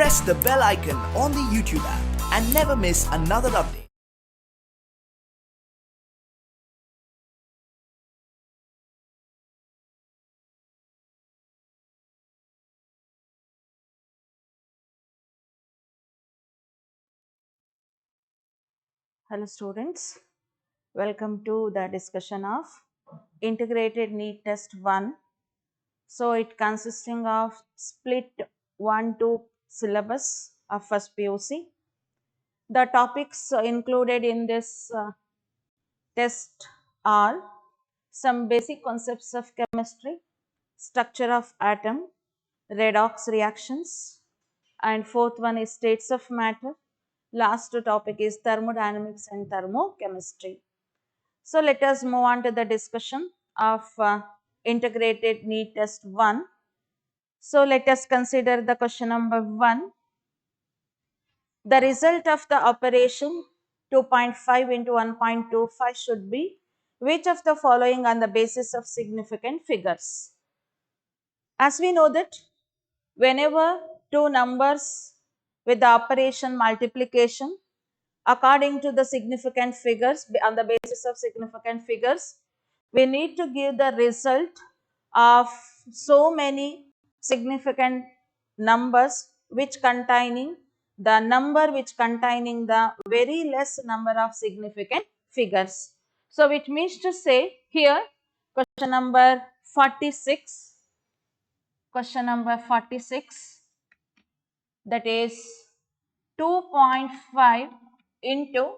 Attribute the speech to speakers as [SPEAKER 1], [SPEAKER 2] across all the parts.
[SPEAKER 1] press the bell icon on the YouTube app and never miss another update.
[SPEAKER 2] Hello students, welcome to the discussion of integrated NEET test 1. So it consisting of split 1-2 syllabus of first PUC. The topics included in this test are some basic concepts of chemistry, structure of atom, redox reactions, and fourth one is states of matter. Last topic is thermodynamics and thermochemistry. So let us move on to the discussion of integrated NEET test 1. So let us consider the question number 1. The result of the operation 2.5 into 1.25 should be which of the following on the basis of significant figures? As we know that whenever two numbers with the operation multiplication according to the significant figures, on the basis of significant figures, we need to give the result of so many significant numbers which containing the very less number of significant figures. So which means to say here question number 46, that is 2.5 into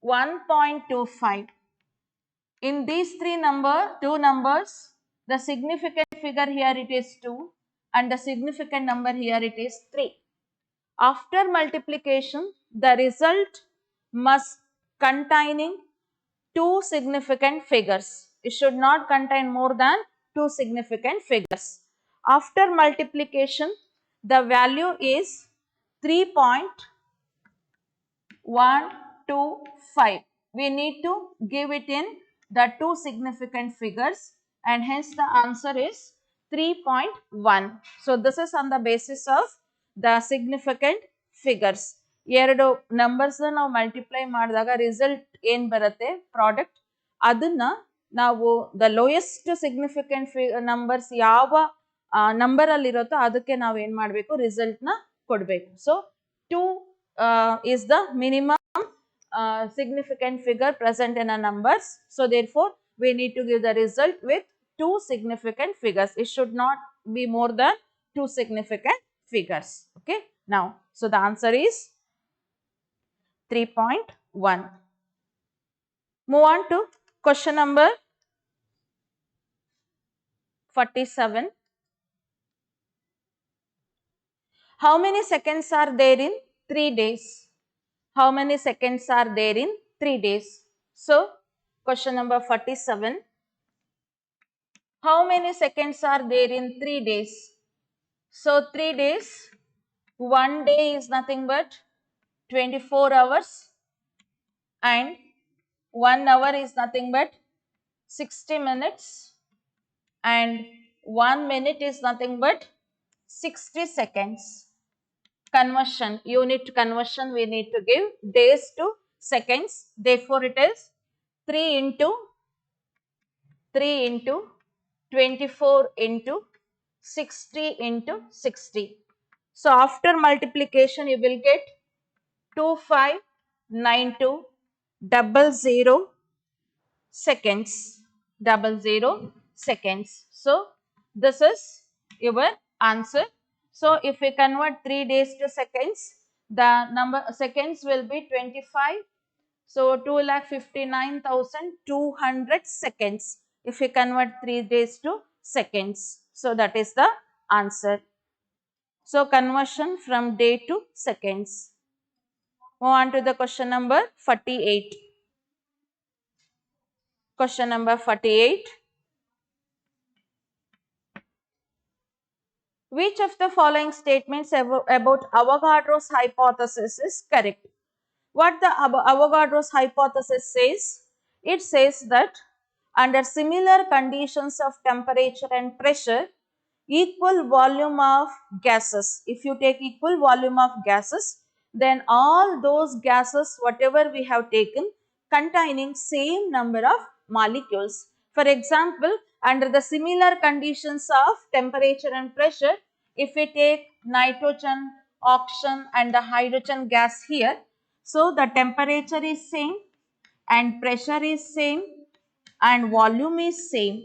[SPEAKER 2] 1.25. In these two numbers, the significant figure here it is 2 and the significant number here it is 3. After multiplication, the result must containing two significant figures. It should not contain more than two significant figures. After multiplication, the value is 3.125. We need to give it in the two significant figures and hence the answer is 3.1. So this is on the basis of the significant figures. ಎರಡು numbers ನಾವು multiply ಮಾಡಿದಾಗ result ಏನು ಬರುತ್ತೆ product, ಅದನ್ನ ನಾವು the lowest significant numbers ಯಾವ number ಅಲ್ಲಿ ಇರುತ್ತೋ ಅದಕ್ಕೆ ನಾವು ಏನು ಮಾಡಬೇಕು, ರಿಸಲ್ಟ್ ನ ಕೊಡಬೇಕು. So 2 is the minimum significant figure present in a numbers. So therefore we need to give the result with two significant figures. It should not be more than two significant figures. Okay. Now, so the answer is 3.1. Move on to question number 47. How many seconds are there in 3 days? How many seconds are there in 3 days? So, question number 47. How many seconds are there in 3 days? So, 3 days, 1 day is nothing but 24 hours and 1 hour is nothing but 60 minutes and 1 minute is nothing but 60 seconds. Conversion, unit conversion we need to give days to seconds. Therefore, it is 3 into 24 into 60 into 60. So, after multiplication you will get 259200 seconds. So, this is your answer. So, if we convert 3 days to seconds, the number seconds will be 25. So, 2,59,200 seconds if we convert 3 days to seconds. So, that is the answer. So, conversion from day to seconds. Move on to the question number 48. Question number 48. Which of the following statements about Avogadro's hypothesis is correct? What the Avogadro's hypothesis says? It says that under similar conditions of temperature and pressure, equal volume of gases. If you take equal volume of gases, then all those gases whatever we have taken containing same number of molecules. For example, under the similar conditions of temperature and pressure, if we take nitrogen, oxygen and the hydrogen gas here, so the temperature is same and pressure is same and volume is same,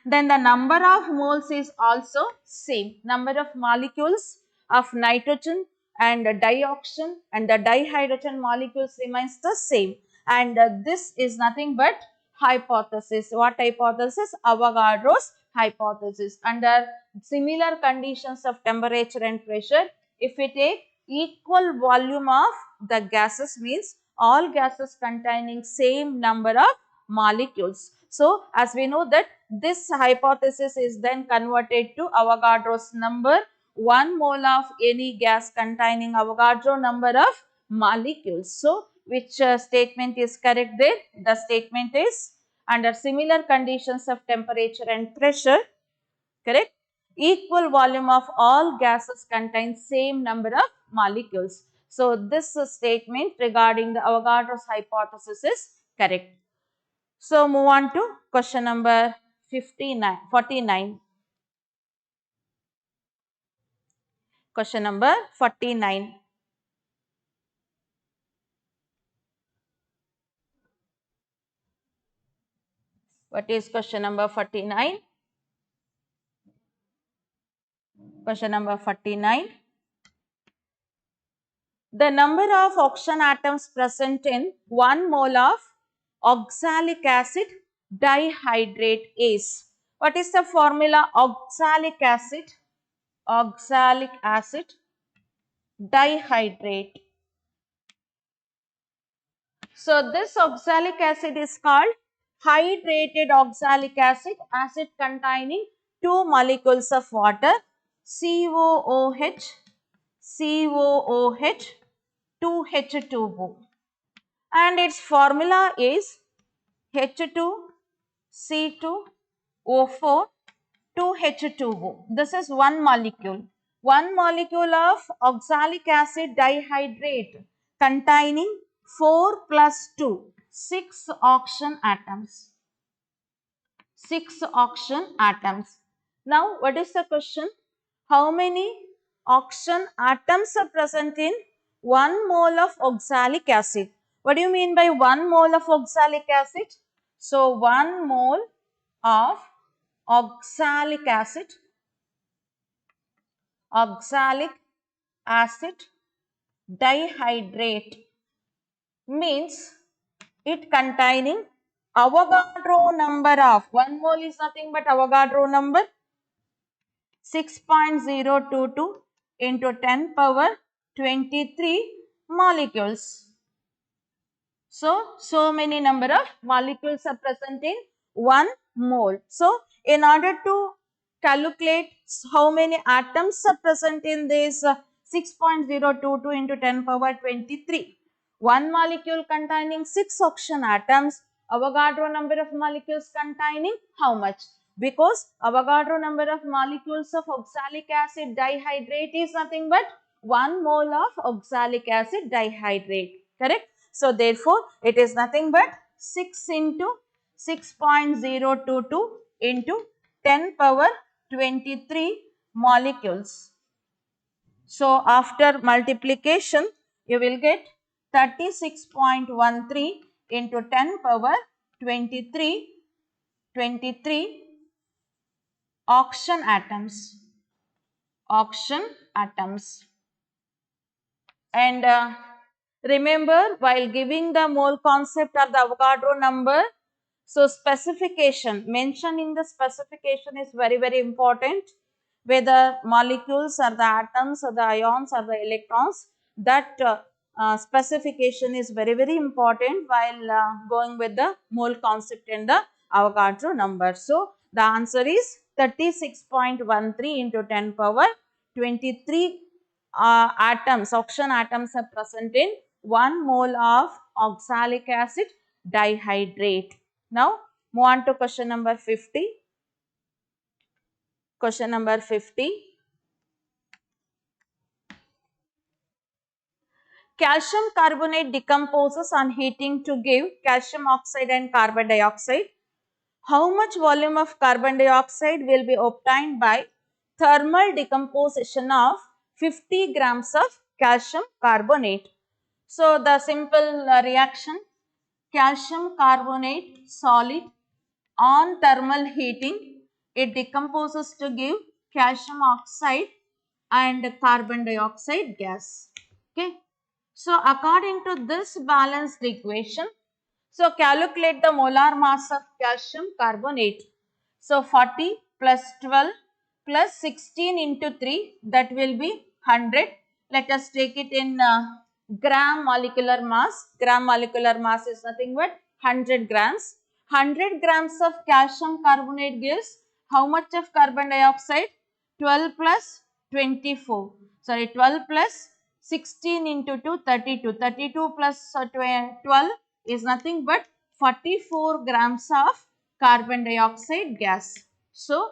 [SPEAKER 2] then the number of moles is also same. Number of molecules of nitrogen and dioxin and the dihydrogen molecules remains the same, and this is nothing but hypothesis. What hypothesis? Avogadro's hypothesis. Under similar conditions of temperature and pressure, if we take equal volume of the gases, means all gases containing same number of molecules. So, as we know that this hypothesis is then converted to Avogadro's number, 1 mole of any gas containing Avogadro number of molecules. So, which statement is correct there? The statement is under similar conditions of temperature and pressure, correct? Equal volume of all gases contain same number of molecules. So, this statement regarding the Avogadro's hypothesis is correct. So, move on to question number 49. Question number 49. What is question number 49? Question number 49. The number of oxygen atoms present in 1 mole of oxalic acid dihydrate is. What is the formula? Oxalic acid dihydrate. So, this oxalic acid is called hydrated oxalic acid, acid containing 2 molecules of water, COOH, 2H2O, and its formula is H2C2O4 2H2O. This is one molecule. One molecule of oxalic acid dihydrate containing 4 plus 2, 6 oxygen atoms. 6 oxygen atoms. Now, what is the question? How many oxygen atoms are present in 1 mole of oxalic acid? What do you mean by 1 mole of oxalic acid? So, 1 mole of oxalic acid dihydrate means it containing Avogadro number of 1 mole is nothing but Avogadro number 6.022 into 10 power 23 molecules. So many number of molecules are present in 1 mole. So, in order to calculate how many atoms are present in this 6.022 into 10 power 23, one molecule containing 6 oxygen atoms, Avogadro number of molecules containing how much? Because Avogadro number of molecules of oxalic acid dihydrate is nothing but 1 mole of oxalic acid dihydrate, correct? So, therefore, it is nothing but 6 into 6.022 into 10 power 23 molecules. So, after multiplication, you will get 36.13 into 10 power 23 oxygen atoms. And remember, while giving the mole concept or the Avogadro number, so specification, mentioning the specification is very, very important. Whether molecules or the atoms or the ions or the electrons, that specification is very, very important while going with the mole concept and the Avogadro number. So, the answer is 36.13 into 10 power 23 oxygen atoms are present in 1 mole of oxalic acid dihydrate. Now, move on to question number 50. Question number 50. Calcium carbonate decomposes on heating to give calcium oxide and carbon dioxide. How much volume of carbon dioxide will be obtained by thermal decomposition of 50 grams of calcium carbonate? So, the simple reaction, calcium carbonate solid on thermal heating, it decomposes to give calcium oxide and carbon dioxide gas. Okay. So, according to this balanced equation, so calculate the molar mass of calcium carbonate. So, 40 plus 12 plus 16 into 3, that will be 100. Let us take it in gram molecular mass. Gram molecular mass is nothing but 100 grams. 100 grams of calcium carbonate gives how much of carbon dioxide? 12 plus 24. Sorry, 12 plus 16 into 2, 32. 32 plus 12 is nothing but 44 grams of carbon dioxide gas. So,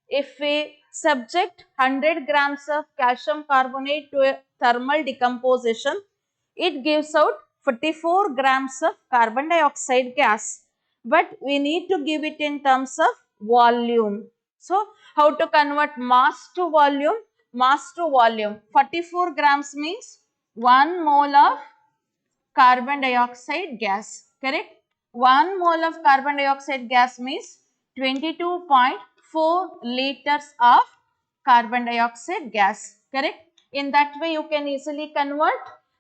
[SPEAKER 2] if we subject 100 grams of calcium carbonate to a thermal decomposition, it gives out 44 grams of carbon dioxide gas. But we need to give it in terms of volume. So, how to convert mass to volume? Mass to volume. 44 grams means 1 mole of carbon dioxide gas, correct? 1 mole of carbon dioxide gas means 22.4 liters of carbon dioxide gas, correct? In that way, you can easily convert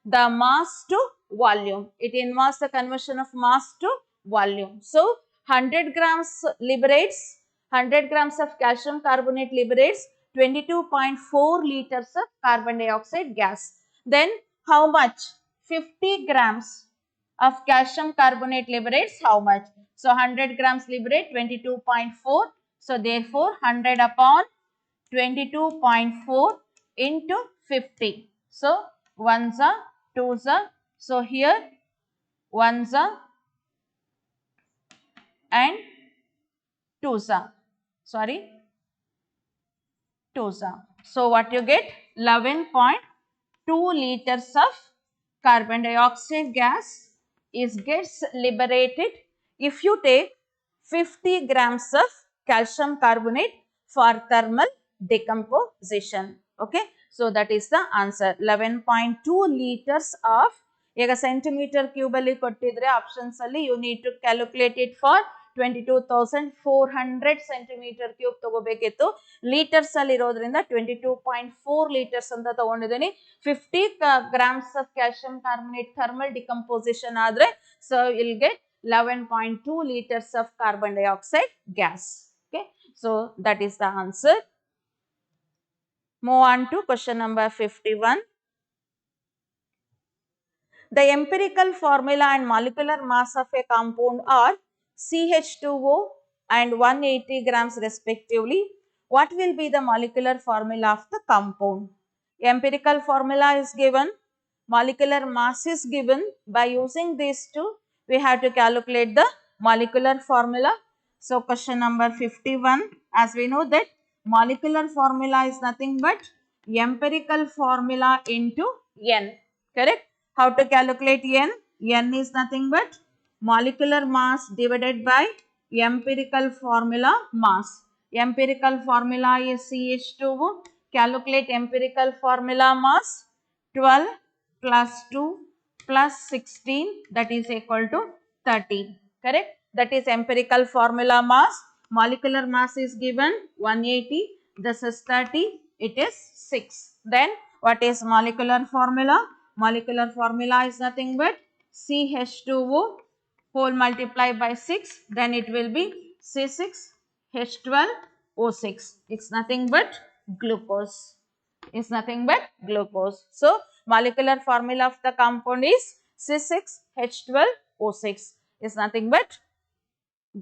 [SPEAKER 2] the mass to volume. It involves the conversion of mass to volume. So, 100 grams liberates, 100 grams of calcium carbonate liberates 22.4 liters of carbon dioxide gas. Then, how much? 50 grams of calcium carbonate liberates how much? So, 100 grams liberate 22.4. So, therefore, 100 upon 22.4 into 50. So, 1s are, 2s are. So, here 1s are and 2s are. Sorry, 2s are. So, what you get? 11.2 liters of carbon dioxide gas gets liberated if you take 50 grams of calcium carbonate for thermal decomposition. Okay. So, that is the answer. 11.2 liters of ಈಗ centimetre cube ಅಲ್ಲಿ ಕೊಟ್ಟಿದ್ರೆ options ಅಲ್ಲಿ you need to calculate it for 22,400 centimetre cube ತಗೋಬೇಕಿತ್ತು. Litres ಅಲ್ಲಿ ಇರೋದ್ರಿಂದ 22.4 litres ಅಂತ ತಗೊಂಡಿದ್ದೀನಿ. 50 grams of calcium carbonate thermal decomposition ಆದ್ರೆ so you'll get 11.2 liters of carbon dioxide gas. Okay, so that is the answer. Move on to question number 51. The empirical formula and molecular mass of a compound are CH2O and 180 grams respectively. What will be the molecular formula of the compound? Empirical formula is given, molecular mass is given. By using these two, we have to calculate the molecular formula. So, question number 51, as we know that molecular formula is nothing but empirical formula into N, correct? How to calculate N? N is nothing but molecular mass divided by empirical formula mass. Empirical formula is CH2O. Calculate empirical formula mass. 12 plus 2 plus 16, that is equal to 30. Correct? That is empirical formula mass. Molecular mass is given 180. This is 30. It is 6. Then what is molecular formula? Molecular formula is nothing but CH2O whole multiply by 6, then it will be C6H12O6. It's nothing but glucose. It's nothing but glucose. So, molecular formula of the compound is C6H12O6. It's nothing but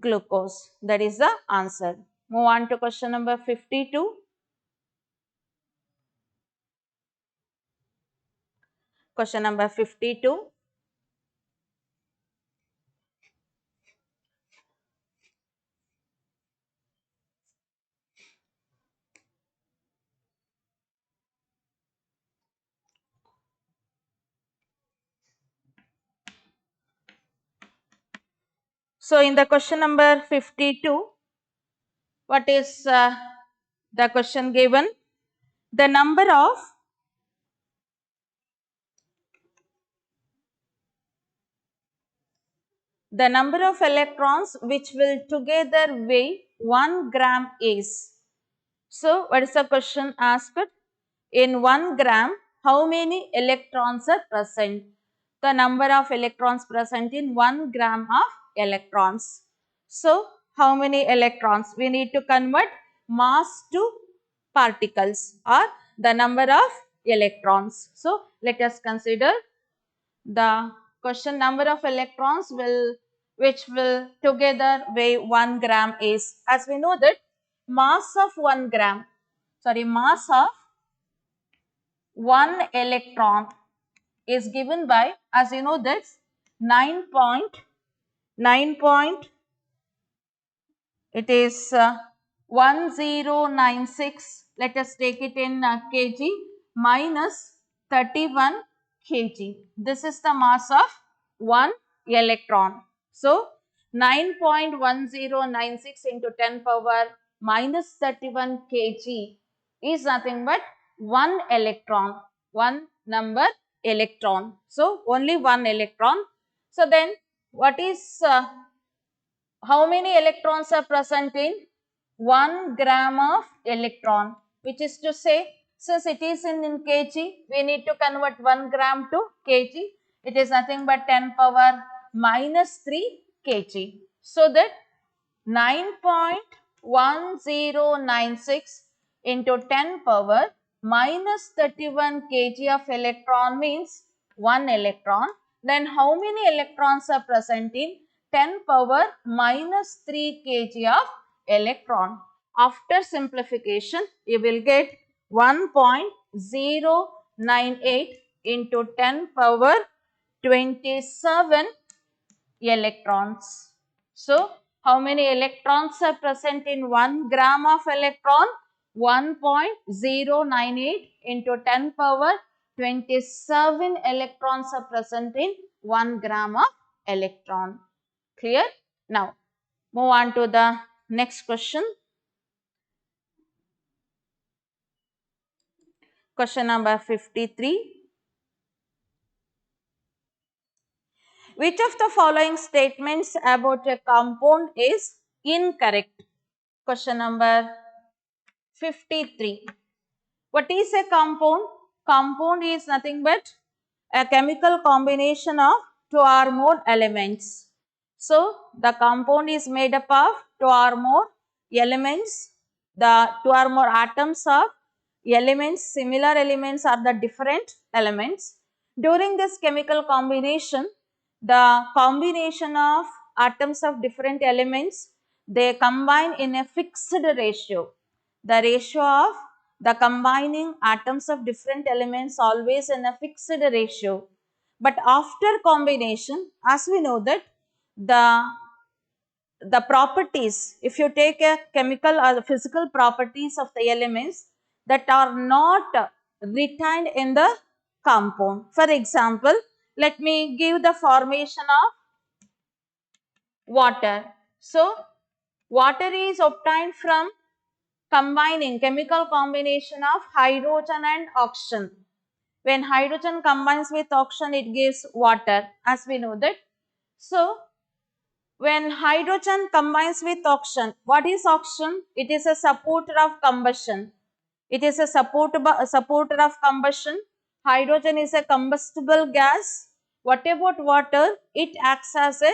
[SPEAKER 2] glucose. That is the answer. Move on to question number 52. Question number 52. So in the question number 52, what is the question given? The number of electrons which will together weigh 1 gram is. So what is the question asked? In 1 gram, how many electrons are present? The number of electrons present in 1 gram of electrons. So how many electrons? We need to convert mass to particles or the number of electrons. So let us consider the question. Number of electrons which will together weigh 1 gram is, as we know that mass of 1 gram, mass of 1 electron is given by, as you know, that's 9.9 it is 1096, let us take it in kg, minus 31 kg. This is the mass of 1 electron. So 9.1096 into 10 power minus 31 kg is nothing but 1 electron, one number electron. So only 1 electron. So then what is how many electrons are present in 1 gram of electron, which is to say, since it is in kg, we need to convert 1 gram to kg. It is nothing but 10 power minus 3 kg. So that 9.1096 into 10 power minus 31 kg of electron means 1 electron. Then how many electrons are present in 10 power minus 3 kg of electron? After simplification, you will get 1.098 into 10 power 27 electrons. So, how many electrons are present in 1 gram of electron? 1.098 into 10 power 27 electrons are present in 1 gram of electron. Clear? Now, move on to the next question. Question number 53. Which of the following statements about a compound is incorrect? Question number 53. What is a compound? Compound is nothing but a chemical combination of two or more elements. So, the compound is made up of two or more elements. The two or more atoms of elements, similar elements are the different elements. During this chemical combination, the combination of atoms of different elements, they combine in a fixed ratio. The ratio of the combining atoms of different elements always in a fixed ratio. But after combination, as we know that the properties, if you take a chemical or physical properties of the elements that are not retained in the compound. For example, let me give the formation of water. So, water is obtained from combining chemical combination of hydrogen and oxygen. When hydrogen combines with oxygen, it gives water, as we know that. So, when hydrogen combines with oxygen, what is oxygen? It is a supporter of combustion. It is a supporter of combustion. Hydrogen is a combustible gas. What about water? It acts as a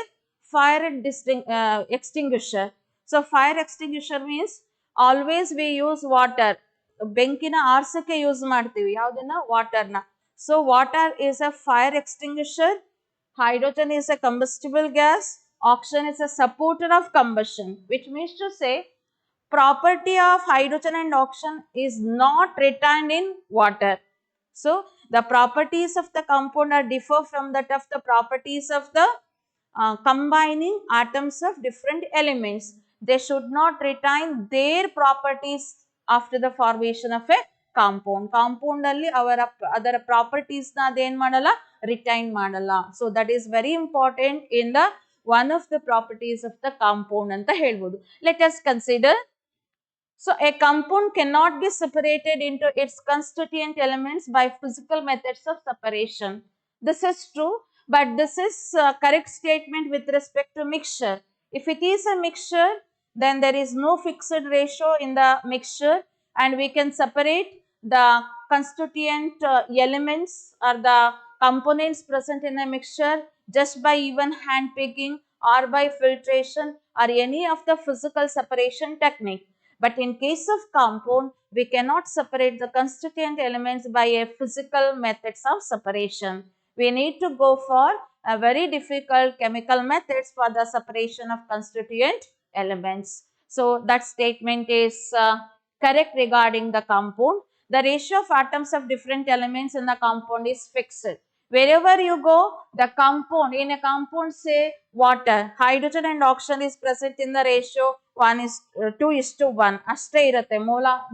[SPEAKER 2] fire extinguisher. So, fire extinguisher means always we use water. ಬೆಂಕಿನ ಆರ್ಸಕ್ಕೆ use ಮಾಡ್ತೀವಿ ಯಾವುದನ್ನ ವಾಟರ್ನ. So, water is a fire extinguisher. Hydrogen is a combustible gas. Oxygen is a supporter of combustion, which means to say property of hydrogen and oxygen is not retained in water. So, the properties of the compound are differ from that of the properties of the combining atoms of different elements. They should not retain their properties after the formation of a compound. Compound alli ಅದರ properties na ಅದೇನು ಮಾಡಲ್ಲ retain ಮಾಡಲ್ಲ. So, that is very important in the one of the properties of the compound anta helbodu. Let us consider. So a compound cannot be separated into its constituent elements by physical methods of separation. This is true, but this is a correct statement with respect to mixture. If it is a mixture, then there is no fixed ratio in the mixture, and we can separate the constituent elements or the components present in a mixture just by even hand picking or by filtration or any of the physical separation technique. But in case of compound, we cannot separate the constituent elements by a physical methods of separation. We need to go for a very difficult chemical methods for the separation of constituent elements. So that statement is correct regarding the compound. The ratio of atoms of different elements in the compound is fixed. Wherever you go, the compound, in a compound say water, hydrogen and oxygen is present in the ratio 2:1. ಅಷ್ಟೇ ಇರುತ್ತೆ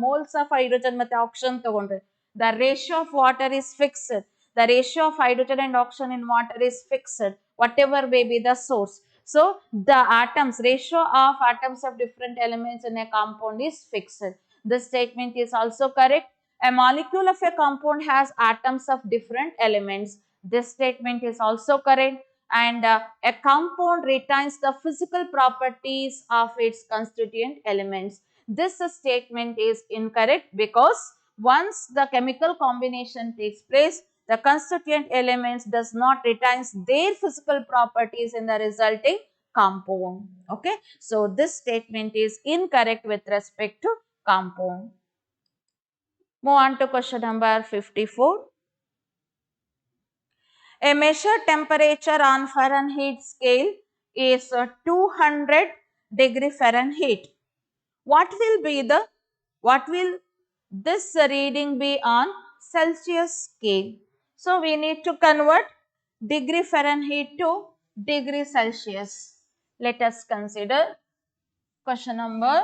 [SPEAKER 2] moles of hydrogen ಮತ್ತೆ oxygen ತಗೊಂಡ್ರೆ. The ratio of water is fixed. The ratio of hydrogen and oxygen in water is fixed, whatever may be the source. So the atoms, ratio of atoms of different elements in a compound is fixed. This statement is also correct. A molecule of a compound has atoms of different elements. This statement is also correct. And a compound retains the physical properties of its constituent elements. This statement is incorrect because once the chemical combination takes place, the constituent elements does not retain their physical properties in the resulting compound. Okay, so this statement is incorrect with respect to compound. Move on to question number 54. A measured temperature on Fahrenheit scale is 200 degree Fahrenheit. What will this reading be on Celsius scale? So we need to convert degree Fahrenheit to degree Celsius. Let us consider question number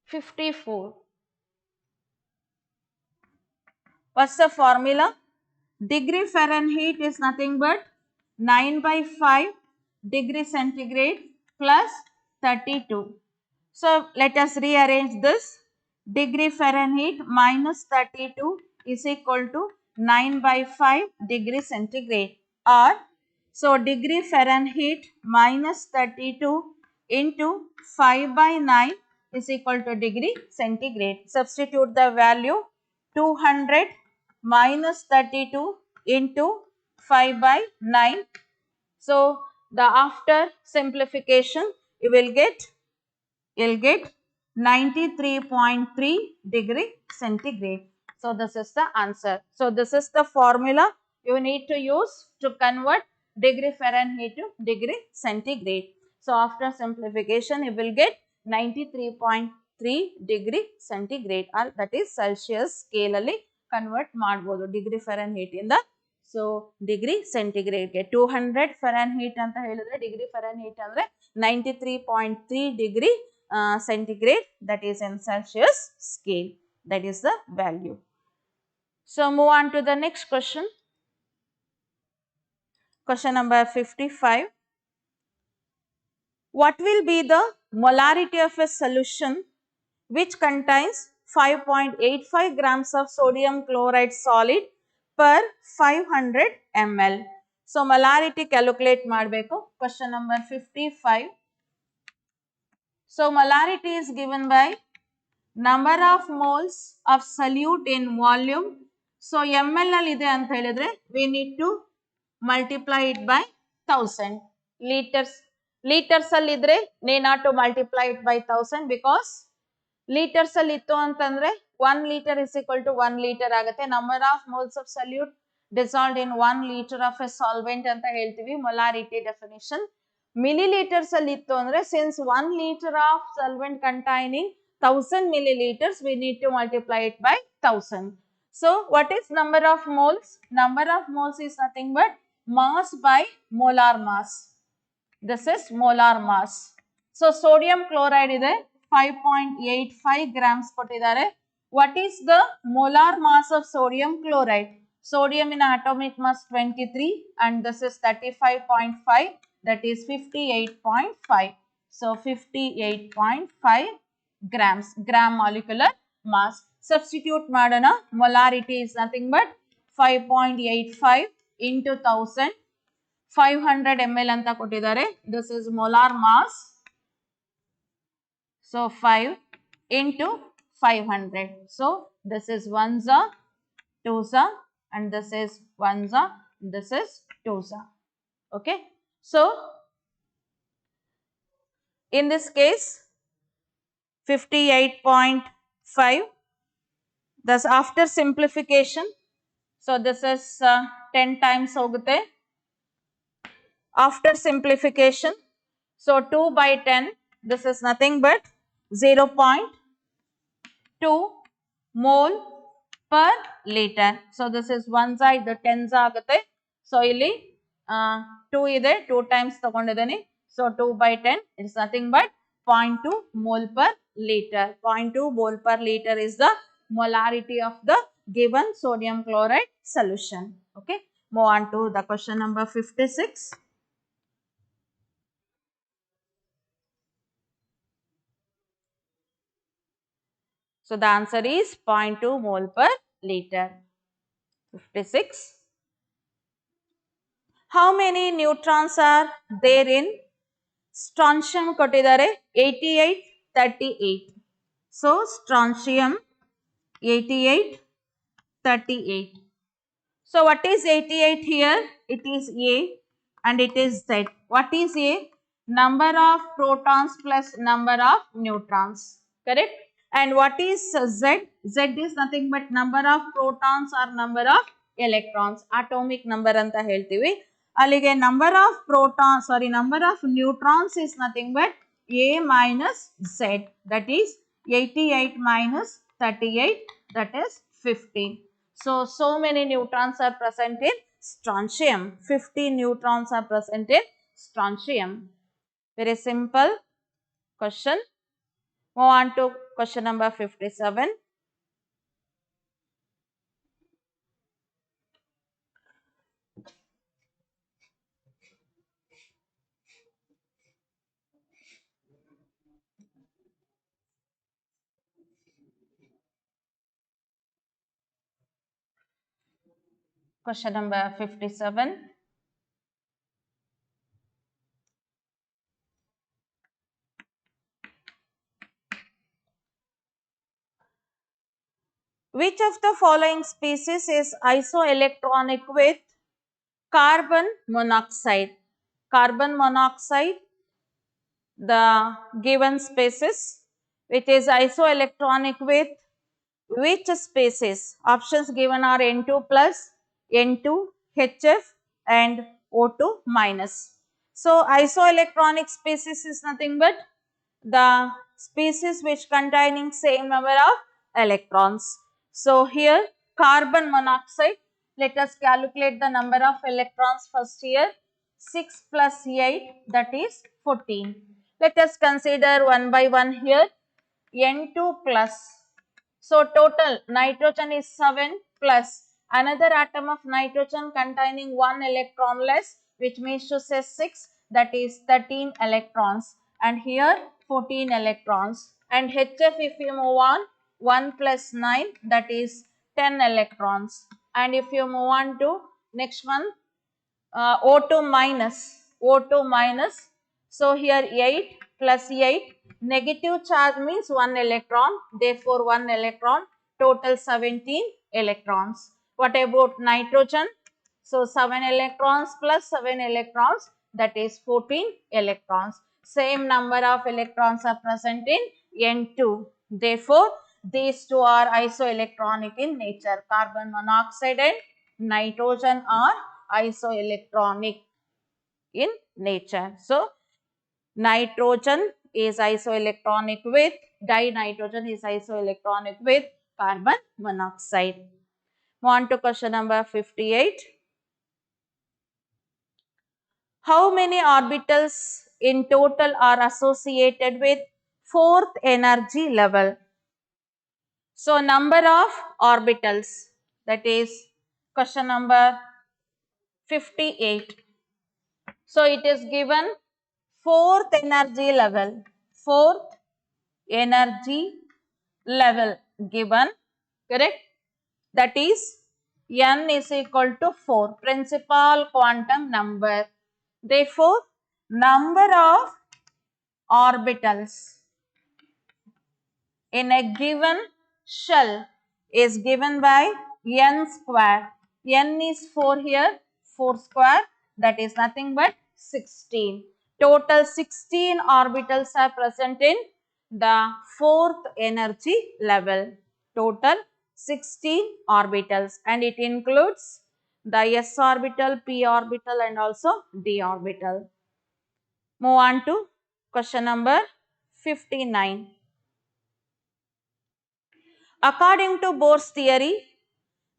[SPEAKER 2] 54. What's the formula? Degree Fahrenheit is nothing but 9/5 degree centigrade plus 32. So let us rearrange this. Degree Fahrenheit minus 32 is equal to 9/5 degree centigrade, or so degree Fahrenheit minus 32 into 5/9 is equal to degree centigrade. Substitute the value 200 minus 32 into 5/9. So the after simplification you will get 93.3 degree centigrade. So this is the answer. So this is the formula you need to use to convert degree Fahrenheit to degree centigrade. So after simplification you will get 93.3 degree centigrade, or that is Celsius scale alli convert ಮಾಡಬಹುದು degree Fahrenheit ಇಂದ. So degree centigrade ಗೆ 200 Fahrenheit ಅಂತ ಹೇಳಿದ್ರೆ degree Fahrenheit ಅಂದ್ರೆ 93.3 degree centigrade, that is in Celsius scale. That is the value. So move on to the next question. Question number 55. What will be the molarity of a solution which contains 5.85 grams of sodium chloride solid per 500 ml? So molarity calculate ಮಾಡಬೇಕು. Question number 55. So molarity is given by number of moles of solute in volume. So ml ಅಲ್ಲಿ ಇದೆ ಅಂತ ಹೇಳಿದ್ರೆ we need to multiply it by 1000. Liters ಅಲ್ಲಿ ಇದ್ರೆ need not to multiply it by 1000 because liters ಅಲ್ಲಿ ಇತ್ತು ಅಂತಂದ್ರೆ 1 liter is equal to 1 liter ಆಗುತ್ತೆ. Number of moles of solute dissolved in 1 liter of a solvent ಅಂತ ಹೇಳ್ತೀವಿ molarity definition. Milliliters ಅಲ್ಲಿ ಇತ್ತು ಅಂದ್ರೆ since 1 liter of solvent containing 1000 milliliters, we need to multiply it by 1000. So what is number of moles? Number of moles is nothing but mass by molar mass. This is molar mass. So sodium chloride ಇದೆ 5.85 grams ಕೊಟ್ಟಿದ್ದಾರೆ. What is the molar mass of sodium chloride? Sodium in atomic mass 23 and this is 35.5, that is 58.5. So 58.5 grams, gram molecular mass. Substitute madana, molarity is nothing but 5.85 into 1000, 500 ml anta kottidare. This is molar mass. So 5 into 500. So this is 1 za, 2 za, and this is 1 za, this is 2 za. Okay. So in this case 58.5, thus after simplification, so this is 10 times hogute. After simplification, so 2 by 10, this is nothing but 0.2 mole per liter. So this is 1 side, the 10 agate. So illi 2 ide, 2 times tagondidani. So 2 by 10 is nothing but 0.2 mole per liter. 0.2 mole per liter is the molarity of the given sodium chloride solution. Okay. Move on to the question number 56. So the answer is 0.2 mole per liter. 56. How many neutrons are there in strontium kottidare? 88, 38. So strontium 88, 38. So what is 88 here? It is A and it is Z. What is A? Number of protons plus number of neutrons. Correct? And what is Z? Z is nothing but number of protons or number of electrons. Atomic number anta heltivi. Alige number of protons, number of neutrons is nothing but A minus Z. That is 88 minus 38, that is 50. So many neutrons are present in strontium. 50 neutrons are present in strontium. Very simple question. Move on to question number 57. Question number 57. Which of the following species is isoelectronic with carbon monoxide? Carbon monoxide, the given species, which is isoelectronic with which species? Options given are N2 plus, N2, HF and O2 minus. So isoelectronic species is nothing but the species which containing same number of electrons. So here carbon monoxide, let us calculate the number of electrons first here. 6 plus 8, that is 14. Let us consider one by one here. N2 plus, so total nitrogen is 7 plus another atom of nitrogen containing 1 electron less, which means to say 6, that is 13 electrons, and here 14 electrons, and HF if you move on 1 plus 9, that is 10 electrons, and if you move on to next one O2 minus, O2 minus, so here 8 plus 8, negative charge means 1 electron, therefore 1 electron, total 17 electrons. What about nitrogen? So 7 electrons plus 7 electrons, that is 14 electrons. Same number of electrons are present in N2. Therefore, these two are isoelectronic in nature. Carbon monoxide and nitrogen are isoelectronic in nature. So, nitrogen is isoelectronic with, dinitrogen is isoelectronic with carbon monoxide. Move on to question number 58. How many orbitals in total are associated with fourth energy level? So, number of orbitals, that is question number 58. So it is given fourth energy level. Fourth energy level given, correct? That is n is equal to 4, principal quantum number. Therefore, number of orbitals in a given shell is given by n square. N is 4 here, 4 square, that is nothing but 16. Total 16 orbitals are present in the fourth energy level. Total 16 orbitals, and it includes the s orbital, p orbital and also d orbital. Move on to question number 59. According to Bohr's theory,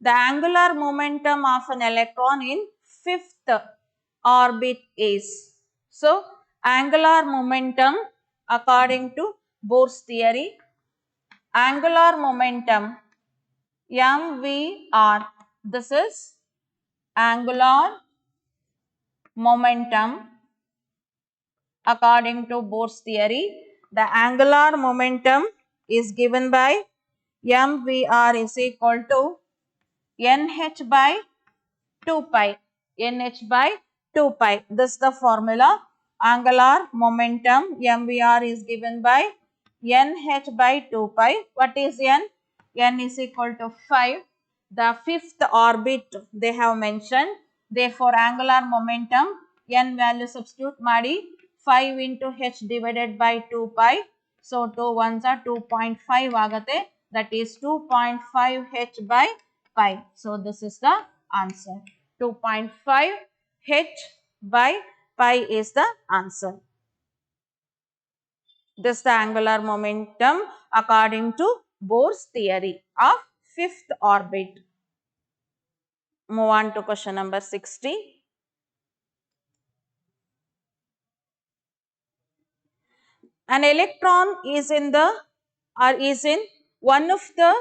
[SPEAKER 2] the angular momentum of an electron in fifth orbit is. So, angular momentum according to Bohr's theory, angular momentum mvr, this is angular momentum according to Bohr's theory. The angular momentum is given by mvr is equal to nh by 2 pi. nh by 2 pi. This is the formula. Angular momentum mvr is given by nh by 2 pi. What is n? N is equal to 5. The fifth orbit they have mentioned. Therefore, angular momentum n value substitute ಮಾಡಿ 5 into h divided by 2 pi. So, 2 ones are 2.5 ಆಗತ್ತೆ. That is 2.5 h by pi. So, this is the answer. 2.5 h by pi is the answer. This is the angular momentum according to Bohr's theory of fifth orbit. Move on to question number 60. An electron is in one of the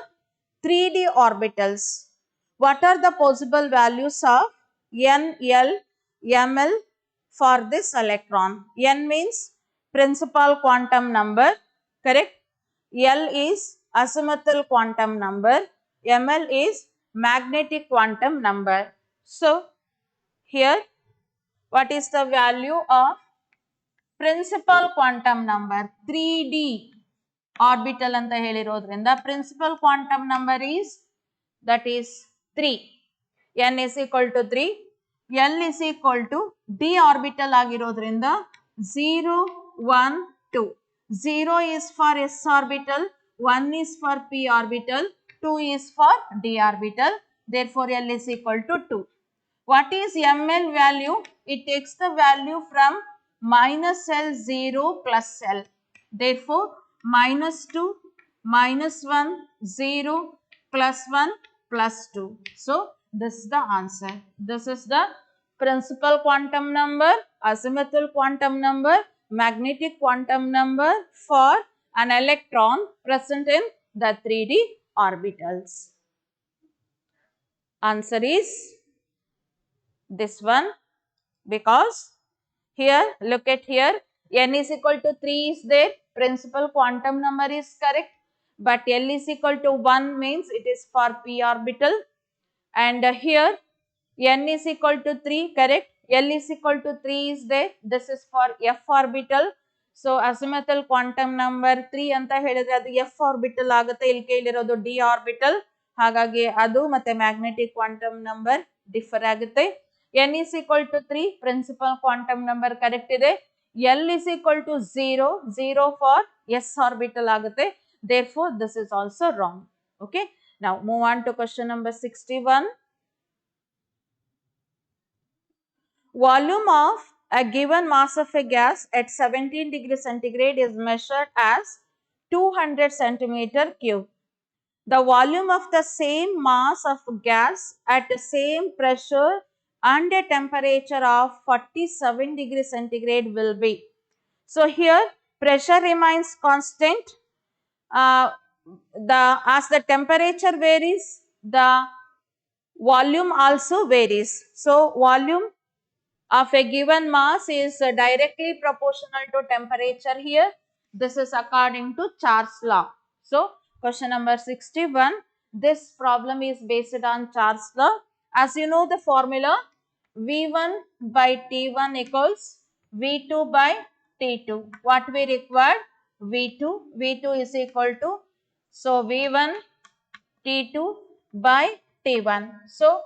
[SPEAKER 2] 3D orbitals. What are the possible values of n, l, ml for this electron? N means principal quantum number, correct? L is azimuthal quantum number, ml is magnetic quantum number. So, here what is the value of principal quantum number? 3D orbital anta helirodrinda principal quantum number is, that is 3. n is equal to 3. l is equal to d orbital ಆಗಿರೋದ್ರಿಂದ 0, 1, 2. 0 is for s orbital, 1 is for p orbital, 2 is for d orbital. Therefore, l is equal to 2. What is ml value? It takes the value from minus L, 0 plus L. Therefore, minus 2, minus 1, 0, plus 1, plus 2. So, this is the answer. This is the principal quantum number, azimuthal quantum number, magnetic quantum number for an electron present in the 3D orbitals. Answer is this one, because here, look at here, n is equal to 3 is there, principal quantum number is correct, but l is equal to 1 means it is for p orbital, and here n is equal to 3, correct, l is equal to 3 is there, this is for f orbital. So, azimuthal quantum number 3 anta ಹೇಳಿದ್ರೆ ಅದು f orbital ಆಗುತ್ತೆ, ಇಲ್ಲಿ ಕೇಳಿರೋದು d orbital, ಹಾಗಾಗಿ ಅದು ಮತ್ತೆ magnetic quantum number differ ಆಗುತ್ತೆ. n is equal to 3, principal quantum number correct ಇದೆ. l is equal to 0, 0 for s orbital ಆಗುತ್ತೆ. Therefore, this is also wrong. Okay. Now, move on to question number 61. Volume of a given mass of a gas at 17 degrees centigrade is measured as 200 centimeter cube. The volume of the same mass of gas at the same pressure and a temperature of 47 degrees centigrade will be. So, here pressure remains constant. As the temperature varies, the volume also varies. So volume of a given mass is directly proportional to temperature here. This is according to Charles law. So question number 61, this problem is based on Charles law. As you know the formula, V1 by T1 equals V2 by T2. What we required? V2. V2 is equal to, so V1 T2 by T1. So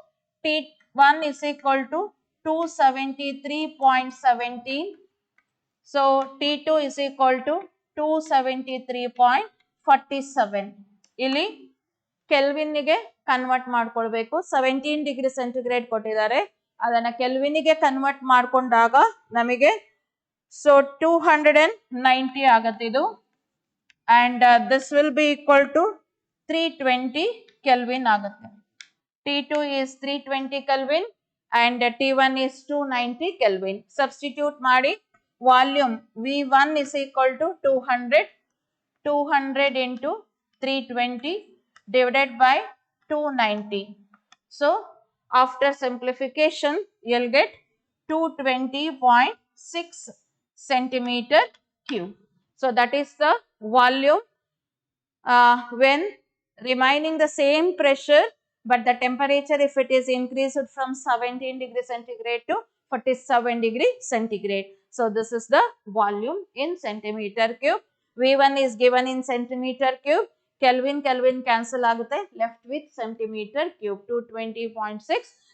[SPEAKER 2] T1 is equal to 273.17. So T2 is equal to 273.47. ಇಲ್ಲಿ ಕೆಲ್ವಿನ್ಗೆ convert ಮಾಡ್ಕೊಳ್ಬೇಕು. 17 degree centigrade ಕೊಟ್ಟಿದ್ದಾರೆ, ಅದನ್ನ ಕೆಲ್ವಿನ್ಗೆ convert ಮಾಡ್ಕೊಂಡಾಗ ನಮಗೆ so 290 ಆಗತ್ತೆ ಇದು, and this will be equal to 320 Kelvin ಆಗುತ್ತೆ. T2 is 320 Kelvin and T1 is 290 Kelvin. Substitute ಮಾಡಿ, volume V1 is equal to 200 into 320 divided by 290. So after simplification you'll get 220.6 centimeter cube. So that is the volume when remaining the same pressure, but the temperature if it is increased from 17 degree centigrade to 47 degree centigrade. So this is the volume in centimeter cube. V1 is given in centimeter cube. Kelvin cancel agutte, left with centimeter cube, 220.6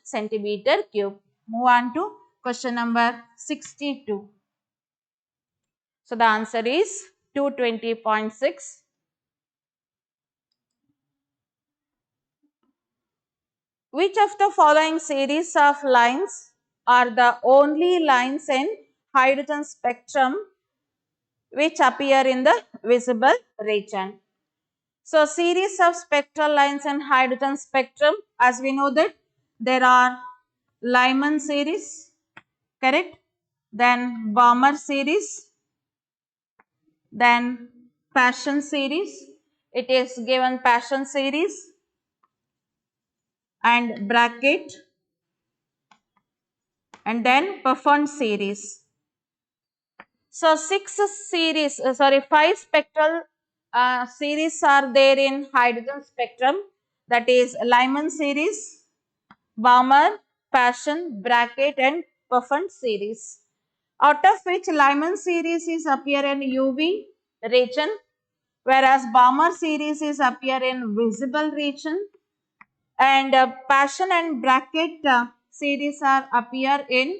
[SPEAKER 2] centimeter cube. Move on to question number 62. So the answer is 220.6. Which of the following series of lines are the only lines in hydrogen spectrum which appear in the visible region? So series of spectral lines in hydrogen spectrum, as we know that there are Lyman series, correct? Then Balmer series, then Paschen series. It is given Paschen series and bracket, and then Puffin series. So 5 spectral series are there in hydrogen spectrum, that is Lyman series, Balmer, Paschen, bracket and Puffin series. Out of which Lyman series is appear in UV region, whereas Balmer series is appear in visible region, and Paschen and bracket series are appear in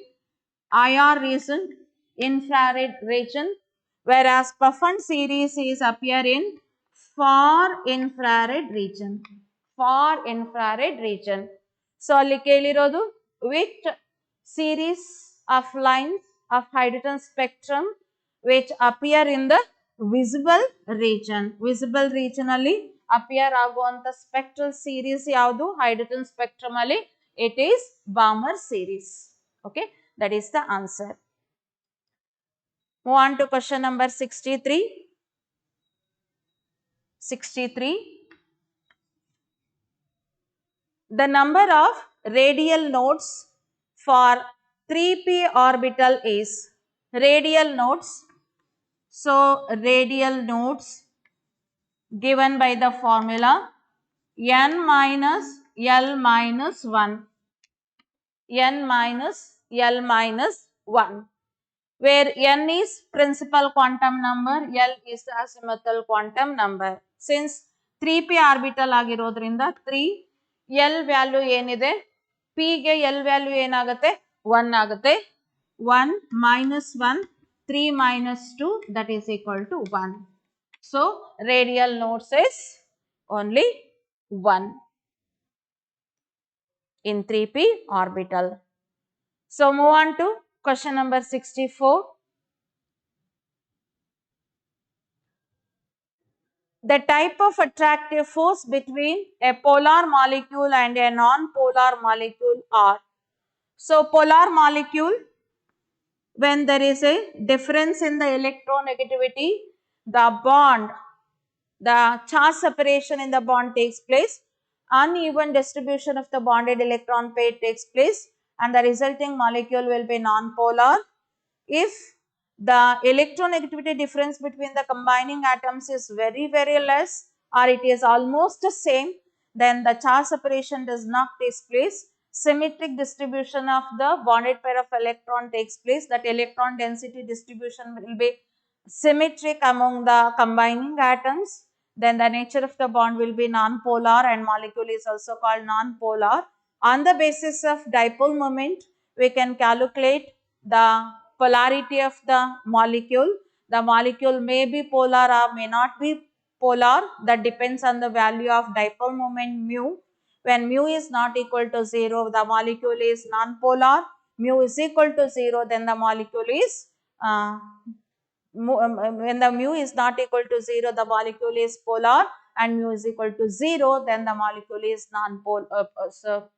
[SPEAKER 2] IR region, infrared region, whereas Puffin series is appear in far infrared region. Far infrared region. So alli kelirodu, which series of lines of hydrogen spectrum which appear in the visible region. Visible region alli appear aguanta spectral series yaudu hydrogen spectrum alli? It is Balmer series. Okay, that is the answer. Move on to question number 63. 63. The number of radial nodes for 3p orbital is, radial nodes. So radial nodes given by the formula n minus l minus 1. N minus l minus 1. Where n is principal quantum number, l is the azimuthal quantum number. Since 3p orbital ಆಗಿರೋದ್ರಿಂದ 3 l value ಏನಿದೆ, p ಗೆ l value ಏನಾಗುತ್ತೆ, 1 ಆಗುತ್ತೆ. 1 minus 1, 3 minus 2, that is equal to 1. So radial nodes is only 1 in 3p orbital. So move on to question number 64. The type of attractive force between a polar molecule and a non-polar molecule are. So polar molecule, when there is a difference in the electronegativity, the bond, the charge separation in the bond takes place, uneven distribution of the bonded electron pair takes place and the resulting molecule will be non-polar. If the electronegativity difference between the combining atoms is very less or it is almost the same, then the charge separation does not take place. Symmetric distribution of the bonded pair of electron takes place. That electron density distribution will be symmetric among the combining atoms. Then the nature of the bond will be non-polar and molecule is also called non-polar. On the basis of dipole moment, we can calculate the polarity of the molecule. The molecule may be polar or may not be polar. That depends on the value of dipole moment mu. When mu is not equal to 0, the molecule is non-polar. Mu is equal to 0, then the molecule is when the mu is not equal to 0, the molecule is polar, and mu is equal to 0, then the molecule is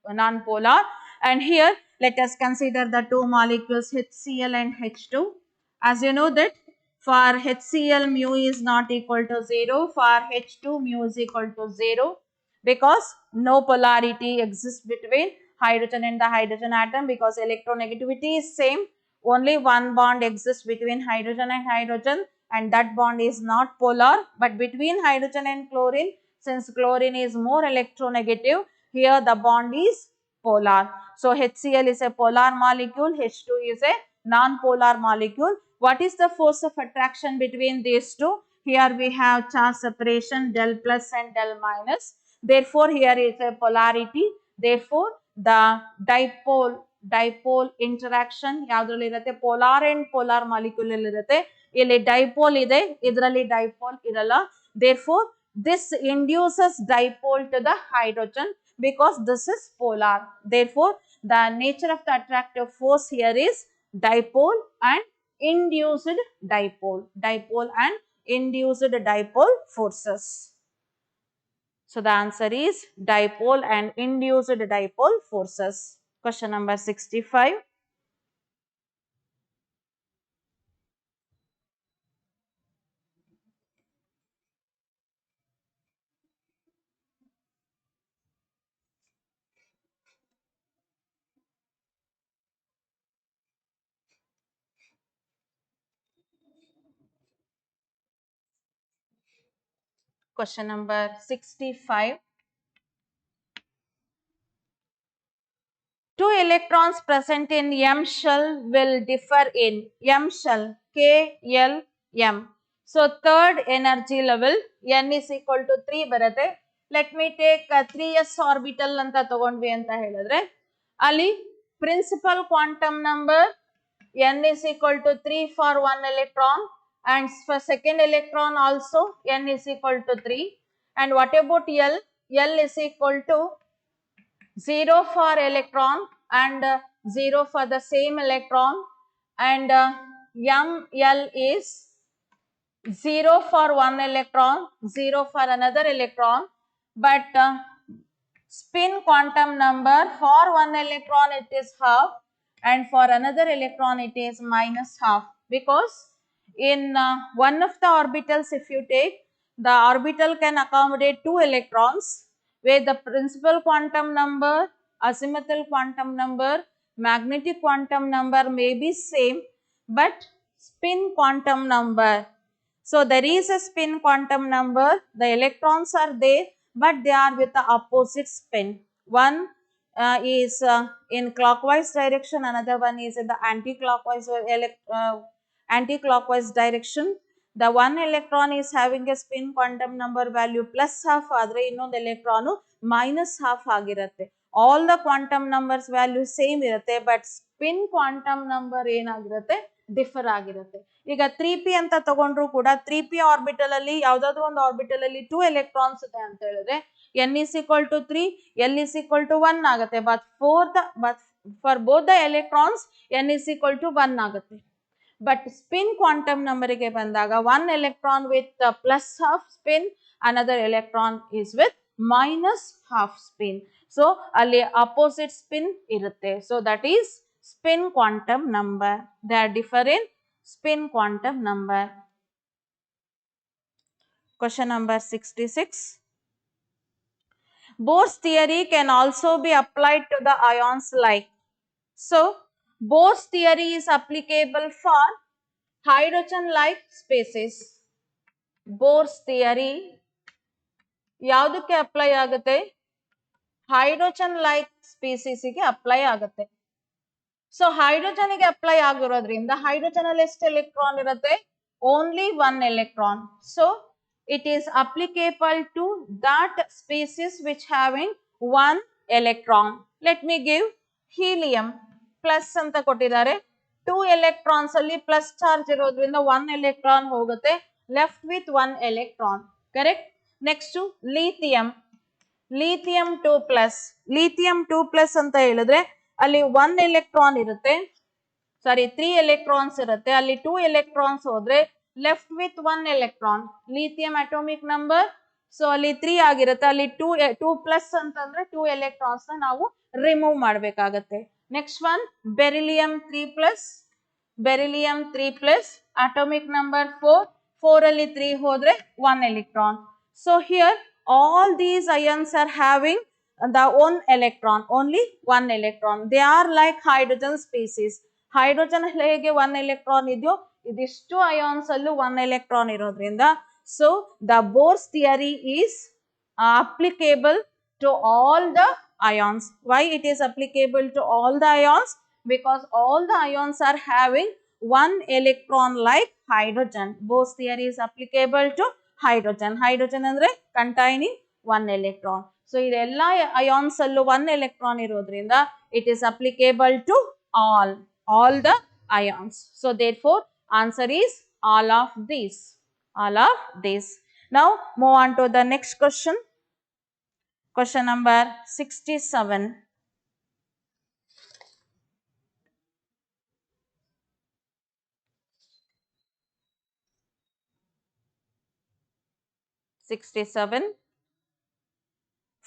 [SPEAKER 2] non-polar. And here let us consider the two molecules HCl and H2. As you know that for HCl mu is not equal to 0, for H2 mu is equal to 0, because no polarity exists between hydrogen and the hydrogen atom, because electronegativity is same. Only one bond exists between hydrogen and hydrogen, and that bond is not polar. But between hydrogen and chlorine, since chlorine is more electronegative, here the bond is polar. So HCl is a polar molecule, H2 is a non-polar molecule. What is the force of attraction between these two? Here we have charge separation del plus and del minus. Therefore here is a polarity. Therefore the dipole interaction ಯಾವುದ್ರಲ್ಲಿ ಇರುತ್ತೆ, polar and polar molecule ಅಲ್ಲಿ ಇರುತ್ತೆ. ಇಲ್ಲಿ dipole ಇದೆ, ಇದರಲ್ಲಿ dipole ಇರಲ್ಲ. Therefore this induces dipole to the hydrogen because this is polar. Therefore the nature of the attractive force here is dipole and induced dipole and induced dipole forces. So the answer is dipole and induced dipole forces. Question number 65. Question number 65. Two electrons present in M shell will differ in M shell K, L, M. So third energy level N is equal to 3 ಬರುತ್ತೆ. Let me take 3s orbital ಅಂತ ತಗೊಂಡ್ವಿ ಅಂತ ಹೇಳಿದ್ರೆ, ಅಲ್ಲಿ principal quantum number N is equal to 3 for one electron, and for second electron also N is equal to 3. And what about L? L is equal to 0 for electron and 0 for the same electron, and ML is 0 for one electron, 0 for another electron, but spin quantum number for one electron it is half, and for another electron it is minus half, because in one of the orbitals, if you take, the orbital can accommodate two electrons, where the principal quantum number, azimuthal quantum number, magnetic quantum number may be same, but spin quantum number, so there is a spin quantum number, the electrons are there, but they are with the opposite spin. One is in clockwise direction, another one is in the anti-clockwise direction. The one electron is having a spin quantum number value plus half, ಆದರೆ ಇನ್ನೊಂದು electron minus half ಆಗಿರುತ್ತೆ. All the quantum numbers value same ಇರುತ್ತೆ, but spin quantum number ಏನಾಗಿರುತ್ತೆ, differ ಆಗಿರುತ್ತೆ. ಈಗ 3p ಅಂತ ತಗೊಂಡ್ರು ಕೂಡ 3p ಆರ್ಬಿಟಲ್ ಅಲ್ಲಿ ಯಾವ್ದಾದ್ರು ಒಂದು ಆರ್ಬಿಟಲ್ ಅಲ್ಲಿ 2 ಎಲೆಕ್ಟ್ರಾನ್ಸ್ ಇದೆ ಅಂತ ಹೇಳಿದ್ರೆ n is equal to 3, l is equal to 1 ಆಗುತ್ತೆ. but for both the electrons n is equal to 1 ಆಗುತ್ತೆ. but spin quantum number ಗೆ ಬಂದಾಗ one electron with plus half spin, another electron is with minus half spin. so ಅಲ್ಲಿ opposite spin ಇರುತ್ತೆ. so that is spin quantum number. They are different spin quantum number. Question number 66. Bohr's theory can also be applied to the ions like. So, Bohr's theory is applicable for hydrogen-like species. Bohr's theory ಯಾವುದಕ್ಕೆ apply ಆಗುತ್ತೆ? Hydrogen like species ಗೆ apply ಆಗುತ್ತೆ. So hydrogen ಗೆ apply ಆಗಿರೋದ್ರಿಂದ hydrogen ಅಲ್ಲಿ ಎಷ್ಟು electron ಇರುತ್ತೆ? Only 1 electron. So it is applicable to that species which having 1 electron. Let me give helium plus ಅಂತ ಕೊಟ್ಟಿದ್ದಾರೆ. 2 electrons ಅಲ್ಲಿ ಪ್ಲಸ್ ಚಾರ್ಜ್ ಇರೋದ್ರಿಂದ 1 electron ಹೋಗುತ್ತೆ, left with 1 electron. Correct? Next lithium. lithium 2 plus. lithium 2 plus ಅಂತ ಹೇಳಿದ್ರೆ ಅಲ್ಲಿ 1 electron ಇರುತ್ತೆ, ಸಾರಿ 3 electrons ಇರುತ್ತೆ, ಅಲ್ಲಿ 2 electrons ಹೋದ್ರೆ left with 1 electron. lithium atomic number so ಅಲ್ಲಿ 3 ಆಗಿರುತ್ತೆ, ಅಲ್ಲಿ 2 plus ಅಂತಂದ್ರೆ 2 electrons ನ ನಾವು ರಿಮೂವ್ ಮಾಡಬೇಕಾಗತ್ತೆ. Next one beryllium 3 plus. Beryllium 3 plus atomic number 4 ಅಲ್ಲಿ 3 ಹೋದ್ರೆ 1 electron. So here all these ions are having the 1 electron, only 1 electron. They are like hydrogen species. Hydrogen ಹೇಗೆ 1 electron ಇದೆಯೋ ಇದಿಷ್ಟು ions ಅಲ್ಲೂ 1 electron ಇರೋದ್ರಿಂದ so the Bohr's theory is applicable to all the ions. Why it is applicable to all the ions? Because all the ions are having 1 electron like hydrogen. Bohr's theory is applicable to hydrogen. hydrogen ಅಂದ್ರೆ containing 1 electron. So ಇದೆಲ್ಲ ions ಅಲ್ಲೂ 1 electron ಇರೋದ್ರಿಂದ it is applicable to all the ions. So therefore answer is all of these. All of these. Now move on to the next question. Question number 67.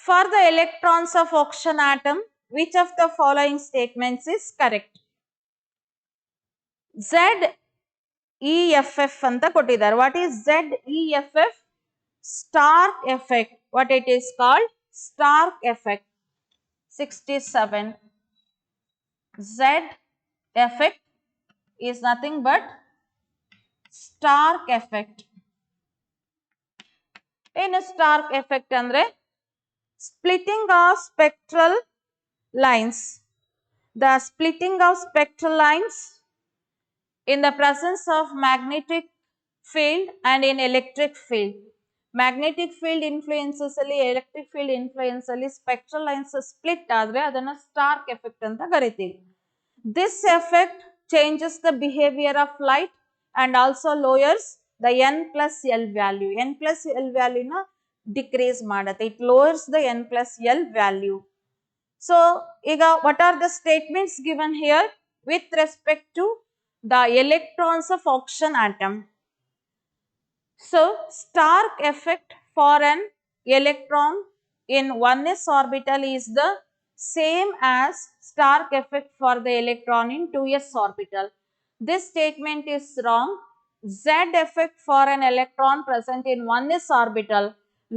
[SPEAKER 2] For the electrons of oxygen atom, which of the following statements is correct? ZEFF anta kottidare. What is ZEFF? Stark effect. What it is called? Stark effect. 67. Z effect is nothing but Stark effect. In a Stark effect andre splitting of spectral lines. The splitting of spectral lines in the presence of magnetic field and in electric field. Magnetic field influences ಅಲ್ಲಿ electric field influence ಅಲ್ಲಿ spectral lines split ಆದರೆ ಅದನ್ನ stark effect ಅಂತ ಕರಿತೀವಿ. This effect changes the behavior of light and also lowers the n plus L value. n plus L value ನ decrease ಮಾಡುತ್ತೆ. It lowers the n plus L value. So ಈಗ what are the statements given here with respect to the electrons of oxygen atom? So Stark effect for an electron in 1s orbital is the same as Stark effect for the electron in 2s orbital. This statement is wrong. Z effect for an electron present in 1s orbital,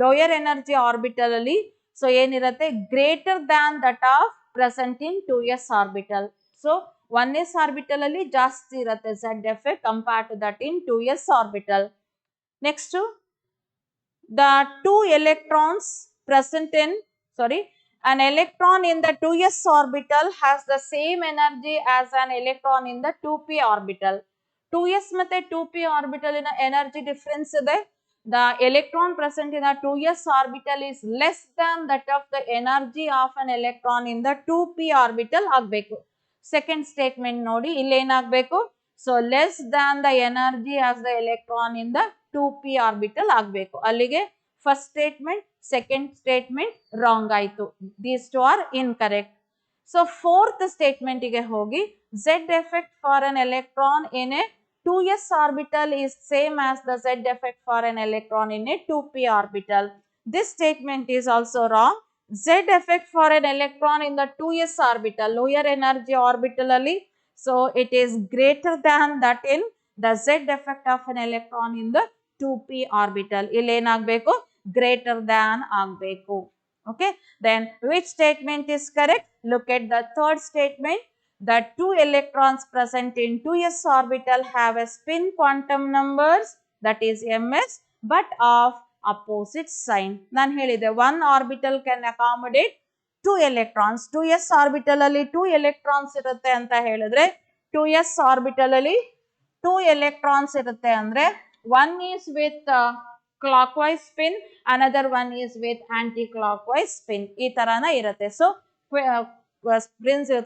[SPEAKER 2] lower energy orbital ಅಲ್ಲಿ so ಏನಿರುತ್ತೆ greater than that of present in 2s orbital. So 1s orbital ಅಲ್ಲಿ ಜಾಸ್ತಿ ಇರುತ್ತೆ Z effect compared to that in 2s orbital. Next, the two electrons present in, an electron in the 2s orbital has the same energy as an electron in the 2p orbital. 2s ಮತ್ತೆ 2p orbital in energy difference ಇದೆ. The electron present in the 2s orbital is less than that of the energy of an electron in the 2p orbital ಆಗಬೇಕು. Second statement ನೋಡಿ ಇಲ್ಲಿ ಏನಾಗಬೇಕು? So less than the energy as the electron in the 2p orbital ಆಗಬೇಕು. ಅಲ್ಲಿಗೆ first statement, second statement wrong ಆಯಿತು. These two are incorrect. So fourth statement ಗೆ ಹೋಗಿ Z effect for an electron in a 2s orbital is same as the Z effect for an electron in a 2p orbital. This statement is also wrong. Z effect for an electron in the 2s orbital, lower energy orbital ಅಲ್ಲಿ so it is greater than that in the Z effect of an electron in the 2p orbital. ಇಲ್ಲಿ ಏನಾಗಬೇಕು? Greater than ಆಗಬೇಕು. Okay, then which statement is correct? Look at the third statement. The two electrons present in 2s orbital have a spin quantum numbers, that is ms, but of opposite sign. ನಾನು ಹೇಳಿದೆ one orbital can accommodate 2 electrons. 2s orbital ಅಲ್ಲಿ 2 electrons ಇರುತ್ತೆ ಅಂತ ಹೇಳಿದ್ರೆ 2s orbital ಅಲ್ಲಿ 2 electrons ಇರುತ್ತೆ ಅಂದ್ರೆ one is with clockwise spin, another one is with anti-clockwise spin. ಈ ತರಾನ ಇರುತ್ತೆ. So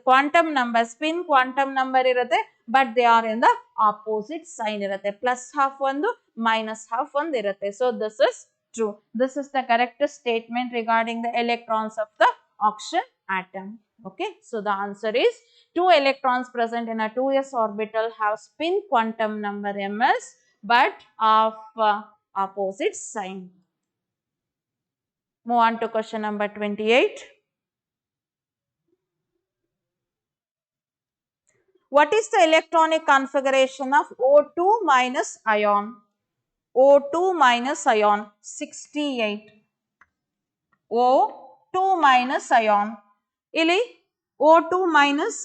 [SPEAKER 2] quantum number, spin quantum number ಇರುತ್ತೆ, but they are in the opposite sign ಇರುತ್ತೆ. Plus half ಒಂದು, minus half ಒಂದು ಇರುತ್ತೆ. So this is true. This is the correct statement regarding the electrons of the oxygen atom. Okay, so the answer is 2 electrons present in a 2s orbital have spin quantum number ms, but of opposite sign. Move on to question number 28. What is the electronic configuration of O2 minus ion? O2 minus ion 68. O2 minus ion. Ili O2 minus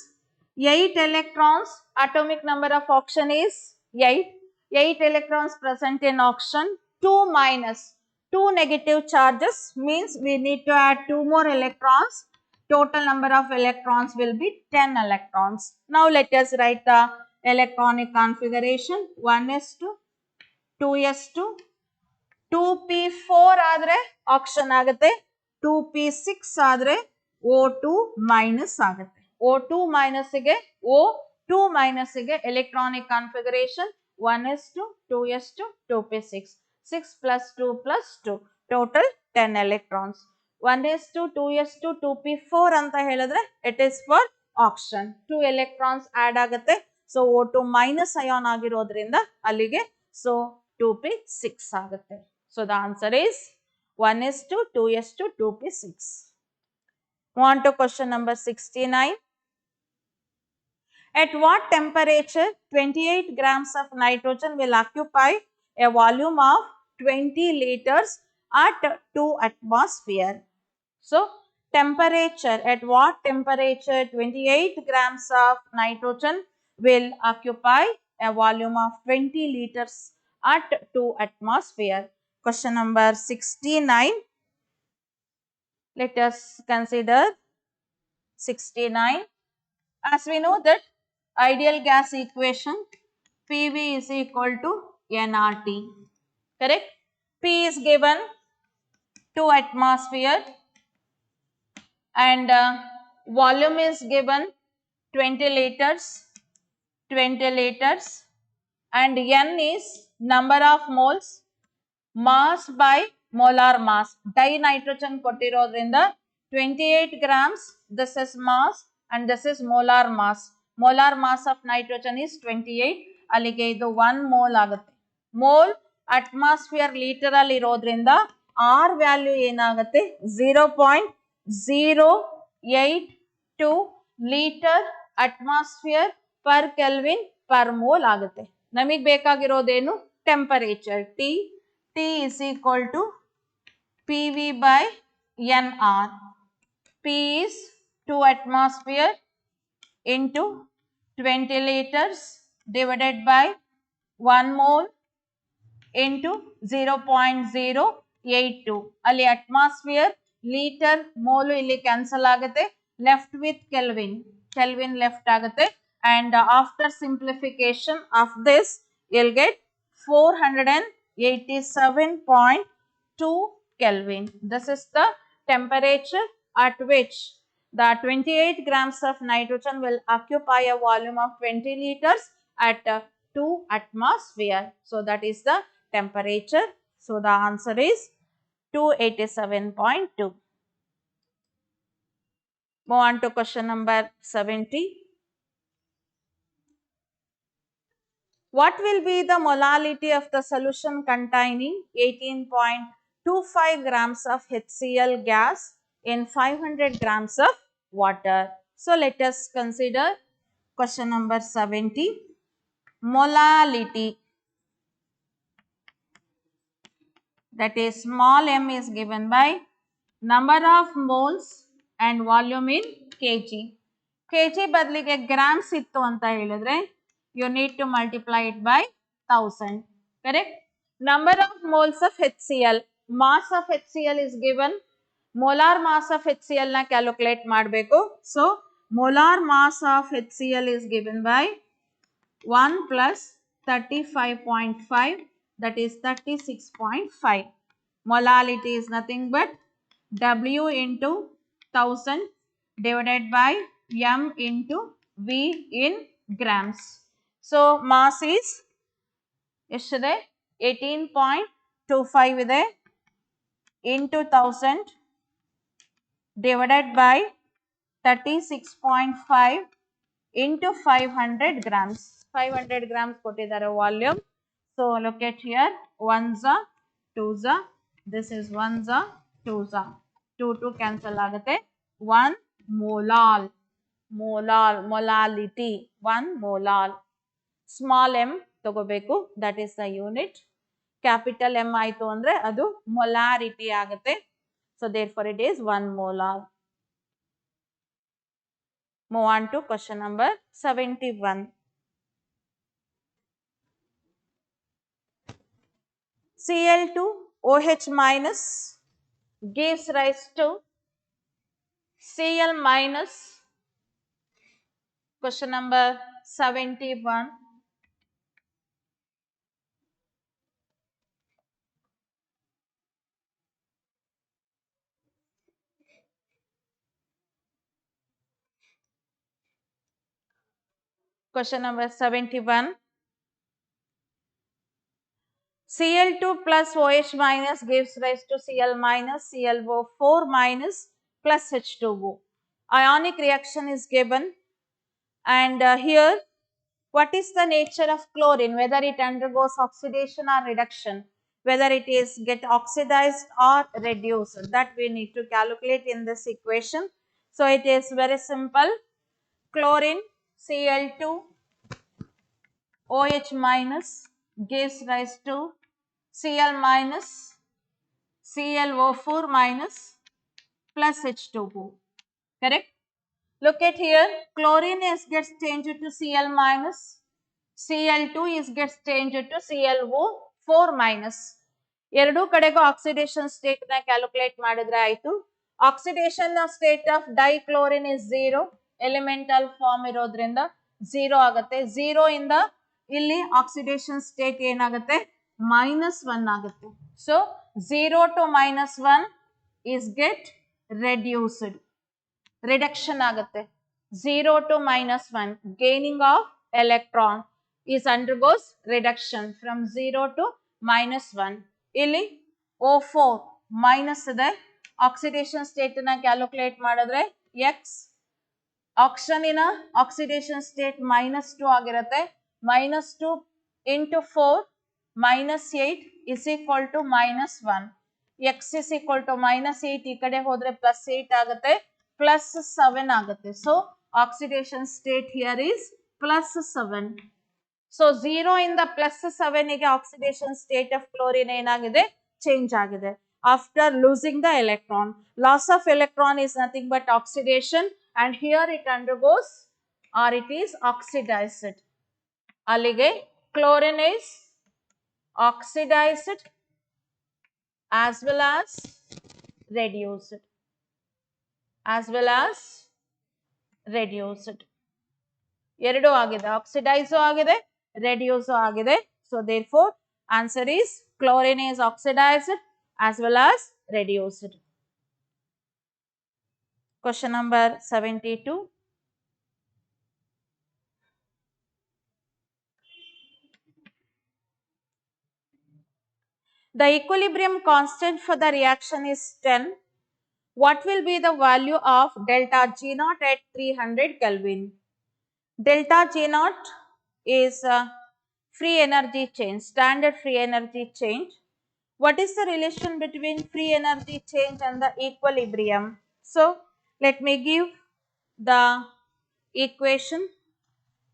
[SPEAKER 2] 8 electrons, atomic number of oxygen is 8. 8 electrons present in oxygen, 2 minus 2 negative charges means we need to add 2 more electrons. Total number of electrons will be 10 electrons. Now let us write the electronic configuration. 1s2, 2s2, 2p4 ಆದರೆ action ಆಗುತ್ತೆ, 2p6 ಆದರೆ O2 minus ಆಗುತ್ತೆ. O2 minus ಗೆ O2 minus ಗೆ electronic configuration 1s2, 2s2, 2p6. 6 plus 2 plus 2. Total 10 electrons. 1s2, 2s2, 2p4 ಅಂತ ಹೇಳಿದ್ರೆ it is for oxygen. 2 electrons add ಆಗುತ್ತೆ. So O2 minus ion ಆಗಿರೋದ್ರಿಂದ ಅಲ್ಲಿಗೆ so 2p6 ಆಗುತ್ತೆ. So the answer is 1s2, 2s2, 2p6. Move on to question number 69. At what temperature 28 grams of nitrogen will occupy a volume of 20 liters at 2 atmosphere? So, temperature, at what temperature 28 grams of nitrogen will occupy a volume of 20 liters at 2 atmosphere? Question number 69. Let us consider 69. As we know that ideal gas equation PV is equal to nRT. Correct? P is given 2 atmosphere and volume is given 20 liters and N is number of moles, mass by molar mass. Dinitrogen ಕೊಟ್ಟಿರೋದ್ರಿಂದ 28 grams, this is mass and this is molar mass. Molar mass of nitrogen is 28. ಅಲ್ಲಿಗೆ ಇದು 1 mole ಆಗುತ್ತೆ. Mole atmosphere liter ಅಲ್ಲಿ ಇರೋದ್ರಿಂದ R value ಏನಾಗುತ್ತೆ 0.082 litre atmosphere per kelvin per mole ಆಗುತ್ತೆ. ನಮಗೆ ಬೇಕಾಗಿರೋದೇನು temperature T is equal to PV by NR. P is 2 atmosphere into 20 liters divided by 1 mole into 0.082. ಅಲ್ಲಿ atmosphere litre Molu ಇಲ್ಲಿ cancel ಆಗುತ್ತೆ, left with kelvin left ಆಗುತ್ತೆ and after simplification of this you'll get 487.2 Kelvin. This is the temperature at which the 28 grams of nitrogen will occupy a volume of 20 liters at 2 atmosphere. So that is the temperature. So the answer is 287.2. Move on to question number 70. What will be the molality of the solution containing 18.25 grams of HCl gas in 500 grams of water? So let us consider question number 70. Molality, that is small m is given by number of moles and volume in kg. kg ಬದಲಿಗೆ grams ಇತ್ತು ಅಂತ ಹೇಳಿದ್ರೆ you need to multiply it by 1000. Correct? Number of moles of HCl. Mass of HCl is given. Molar mass of HCl na calculate ಮಾಡಬೇಕು. So molar mass of HCl is given by 1 plus 35.5, that is 36.5. Molality is nothing but W into 1000 divided by M into V in grams. So mass is ಎಷ್ಟಿದೆ 18.25 ಇದೆ into 1000 divided by 36.5 into 500 grams. 500 grams ಕೊಟ್ಟಿದ್ದಾರೆ volume. So look at here, 1s are 2s are, this is 1s are 2s are, 2 cancel ಆಗುತ್ತೆ. 1 molal, molality, 1 molal. Small m ತಗೋಬೇಕು, that is the unit. Capital M ಆಯಿತು ಅಂದ್ರೆ ಅದು molarity ಆಗುತ್ತೆ. So therefore it is 1 molar. Move on to question number 71. Cl2OH minus gives rise to Cl minus. Question number 71. Question number 71. Cl2 plus OH minus gives rise to Cl minus ClO4 minus plus H2O. Ionic reaction is given, and here what is the nature of chlorine, whether it undergoes oxidation or reduction, whether it is get oxidized or reduced, that we need to calculate in this equation. So it is very simple. Chlorine Cl2 OH minus gives rise to Cl minus ClO4 minus plus H2O. Correct? Look at here, chlorine is gets changed to Cl minus, Cl2 is gets changed to ClO4 minus. ಎರಡು ಕಡೆಗೂ oxidation state ನ calculate ಮಾಡಿದ್ರೆ ಆಯ್ತು. Oxidation state of dichlorine is 0, elemental form ಇರೋದ್ರಿಂದ 0 ಆಗುತ್ತೆ. 0 ಇಂದ ಇಲ್ಲಿ oxidation state ಏನಾಗುತ್ತೆ, -1 ಆಗುತ್ತೆ. So 0 to -1 is get reduced. Reduction ಆಗುತ್ತೆ. 0 to -1, gaining of electron is undergoes reduction from 0 to -1. ಇಲ್ಲಿ O4 ಮೈನಸ್ ಇದೆ, ಆಕ್ಸಿಡೇಷನ್ ಸ್ಟೇಟ್ ನ ಕ್ಯಾಲ್ಕುಲೇಟ್ ಮಾಡಿದ್ರೆ X ಆಕ್ಸಿಜನಿನ ಆಕ್ಸಿಡೇಷನ್ ಸ್ಟೇಟ್ -2 ಆಗಿರುತ್ತೆ. -2 into 4 -8 is equal to -1. X is equal to -8, ಈ ಕಡೆ ಹೋದ್ರೆ +8 ಆಗುತ್ತೆ, +7 ಆಗುತ್ತೆ. So oxidation state here is +7. So 0 ಇಂದ +7 ಗೆ ಆಕ್ಸಿಡೇಷನ್ ಸ್ಟೇಟ್ ಆಫ್ ಕ್ಲೋರಿನ್ ಏನಾಗಿದೆ, ಚೇಂಜ್ ಆಗಿದೆ. After losing the electron, loss of electron is nothing but oxidation, and here it undergoes or it is oxidized. ಅಲ್ಲಿಗೆ chlorine is oxidized as well as reduced. ಎರಡು ಆಗಿದೆ, oxidise ಆಗಿದೆ, reduce ಆಗಿದೆ. So therefore answer is chlorine is oxidized as well as reduced. Question number 72. The equilibrium constant for the reaction is 10. What will be the value of delta G naught at 300 Kelvin? Delta G naught is free energy change, standard free energy change. What is the relation between free energy change and the equilibrium? So let me give the equation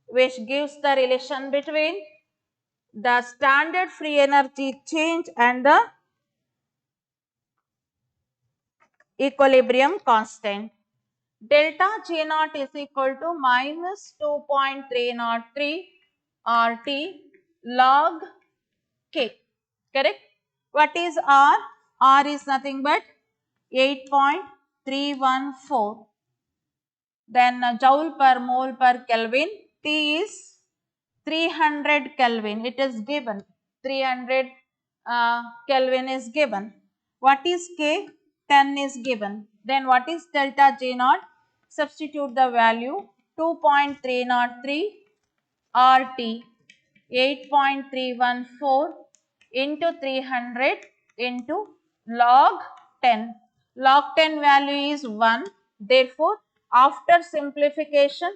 [SPEAKER 2] which gives the relation between the standard free energy change and the equilibrium constant. Delta G naught is equal to minus 2.303 RT log K. Correct? What is R? R is nothing but 8.314. Then joule per mole per Kelvin. T is 300 Kelvin. It is given. 300 Kelvin is given. What is K? 10 is given. Then what is delta G naught? Substitute the value 2.303 RT 8.314 into 300 into log 10. Log 10 value is 1. Therefore, after simplification,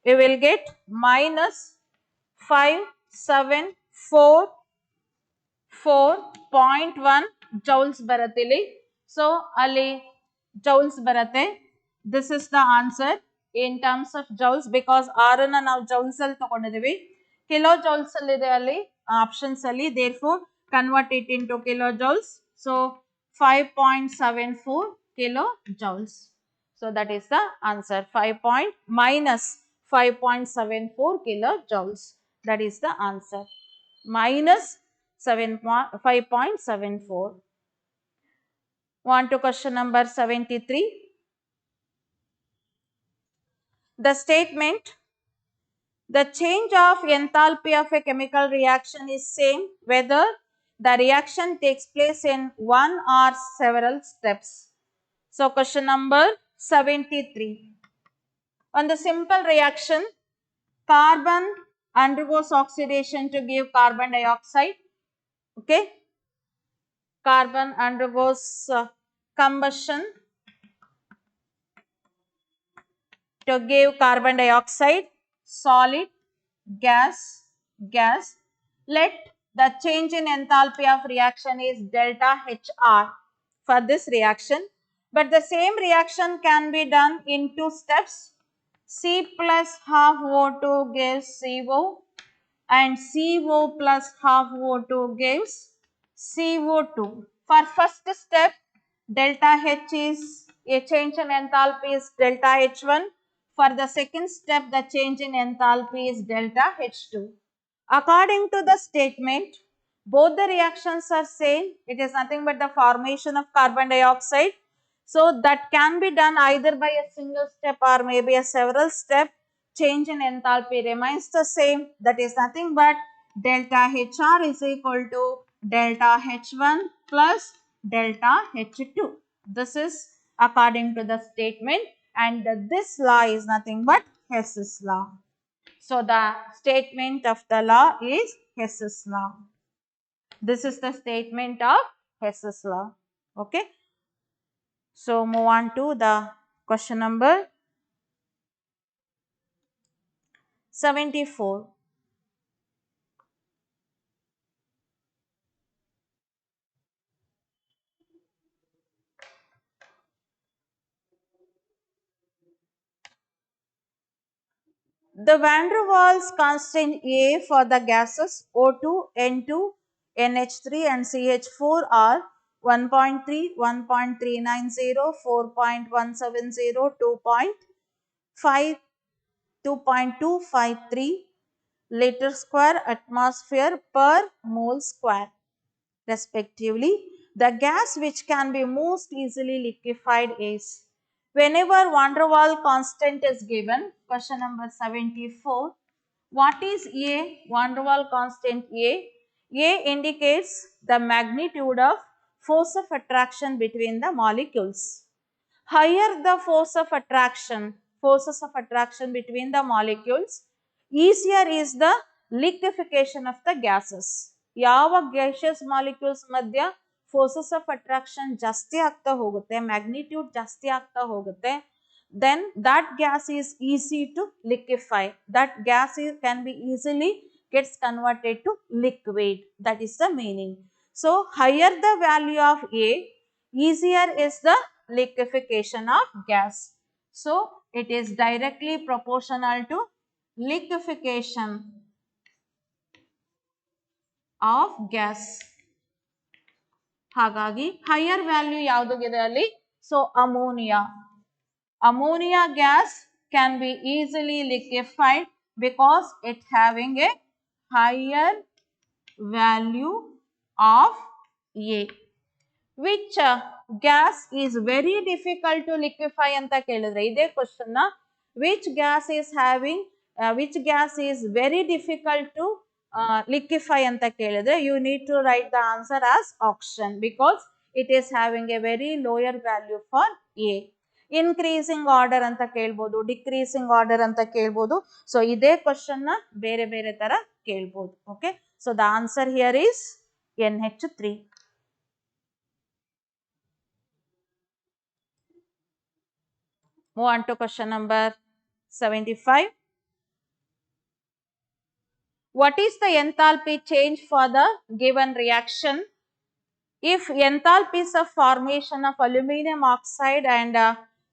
[SPEAKER 2] we will get minus 5744.1 joules ಬರತ್ತಿಲ್ಲಿ. So, ಅಲ್ಲಿ joules ಬರತ್ತೆ. This is the answer in terms of joules because R ಅನ್ನ ನಾವು joules ಅಲ್ಲಿ ತಗೊಂಡಿದ್ದೀವಿ. Kilo joules ಅಲ್ಲಿ ಇದೆ ಅಲ್ಲಿ options ಅಲ್ಲಿ. Therefore, convert it into kilojoules. So, 5.74 kilojoules. So, that is the answer. Minus 5.74 kilojoules. That is the answer. Minus 5.74. On to question number 73. The statement, the change of enthalpy of a chemical reaction is same whether the reaction takes place in one or several steps. So, question number 73. On the simple reaction, carbon undergoes oxidation to give carbon dioxide. Okay. Carbon undergoes combustion to give carbon dioxide, solid, gas. Let the change in enthalpy of reaction is delta HR for this reaction. But the same reaction can be done in two steps. C plus half O2 gives CO and CO plus half O2 gives CO2. For first step, delta H is a change in enthalpy is delta H1. For the second step, the change in enthalpy is delta H2. According to the statement, both the reactions are same. It is nothing but the formation of carbon dioxide. So, that can be done either by a single step or maybe a several step. Change in enthalpy remains the same. That is nothing but delta HR is equal to delta H1 plus delta H2. This is according to the statement, and this law is nothing but Hess's law. So, the statement of the law is Hess's law. This is the statement of Hess's law. Okay. So, move on to the question number 74. The van der Waals constant A for the gases O2, N2, NH3 and CH4 are 1.3, 1.390, 4.170, 2.5, 2.253 liter square atmosphere per mole square respectively. The gas which can be most easily liquefied is, whenever van der Waals constant is given, question number 74, what is A? Van der Waals constant A? A indicates the magnitude of force of attraction between the molecules. Higher the forces of attraction between the molecules, easier is the liquefaction of the gases. ಯಾವ gaseous molecules ಮಧ್ಯ forces of attraction ಜಾಸ್ತಿ ಆಗ್ತಾ ಹೋಗುತ್ತೆ, magnitude ಜಾಸ್ತಿ ಆಗ್ತಾ ಹೋಗುತ್ತೆ, then that gas is easy to liquefy. That gas can be easily gets converted to liquid. That is the meaning. So, higher the value of A, easier is the liquefaction of gas. So, it is directly proportional to liquefaction of gas. ಹಾಗಾಗಿ higher value ಯಾವುದಿದೆ ಅಲ್ಲಿ So ammonia. Ammonia gas can be easily liquefied because it having a higher value of A. Which gas is very difficult to liquefy anta kelidre ide question na which gas is having which gas is very difficult to liquefy anta kelidre you need to write the answer as oxygen because it is having a very lower value for A. Increasing order anta kelbodu, decreasing order anta kelbodu. So ide question na bere bere tara kelbodu. Okay, so the answer here is NH3. Move on to question number 75. What is the enthalpy change for the given reaction? If enthalpies of formation of aluminum oxide and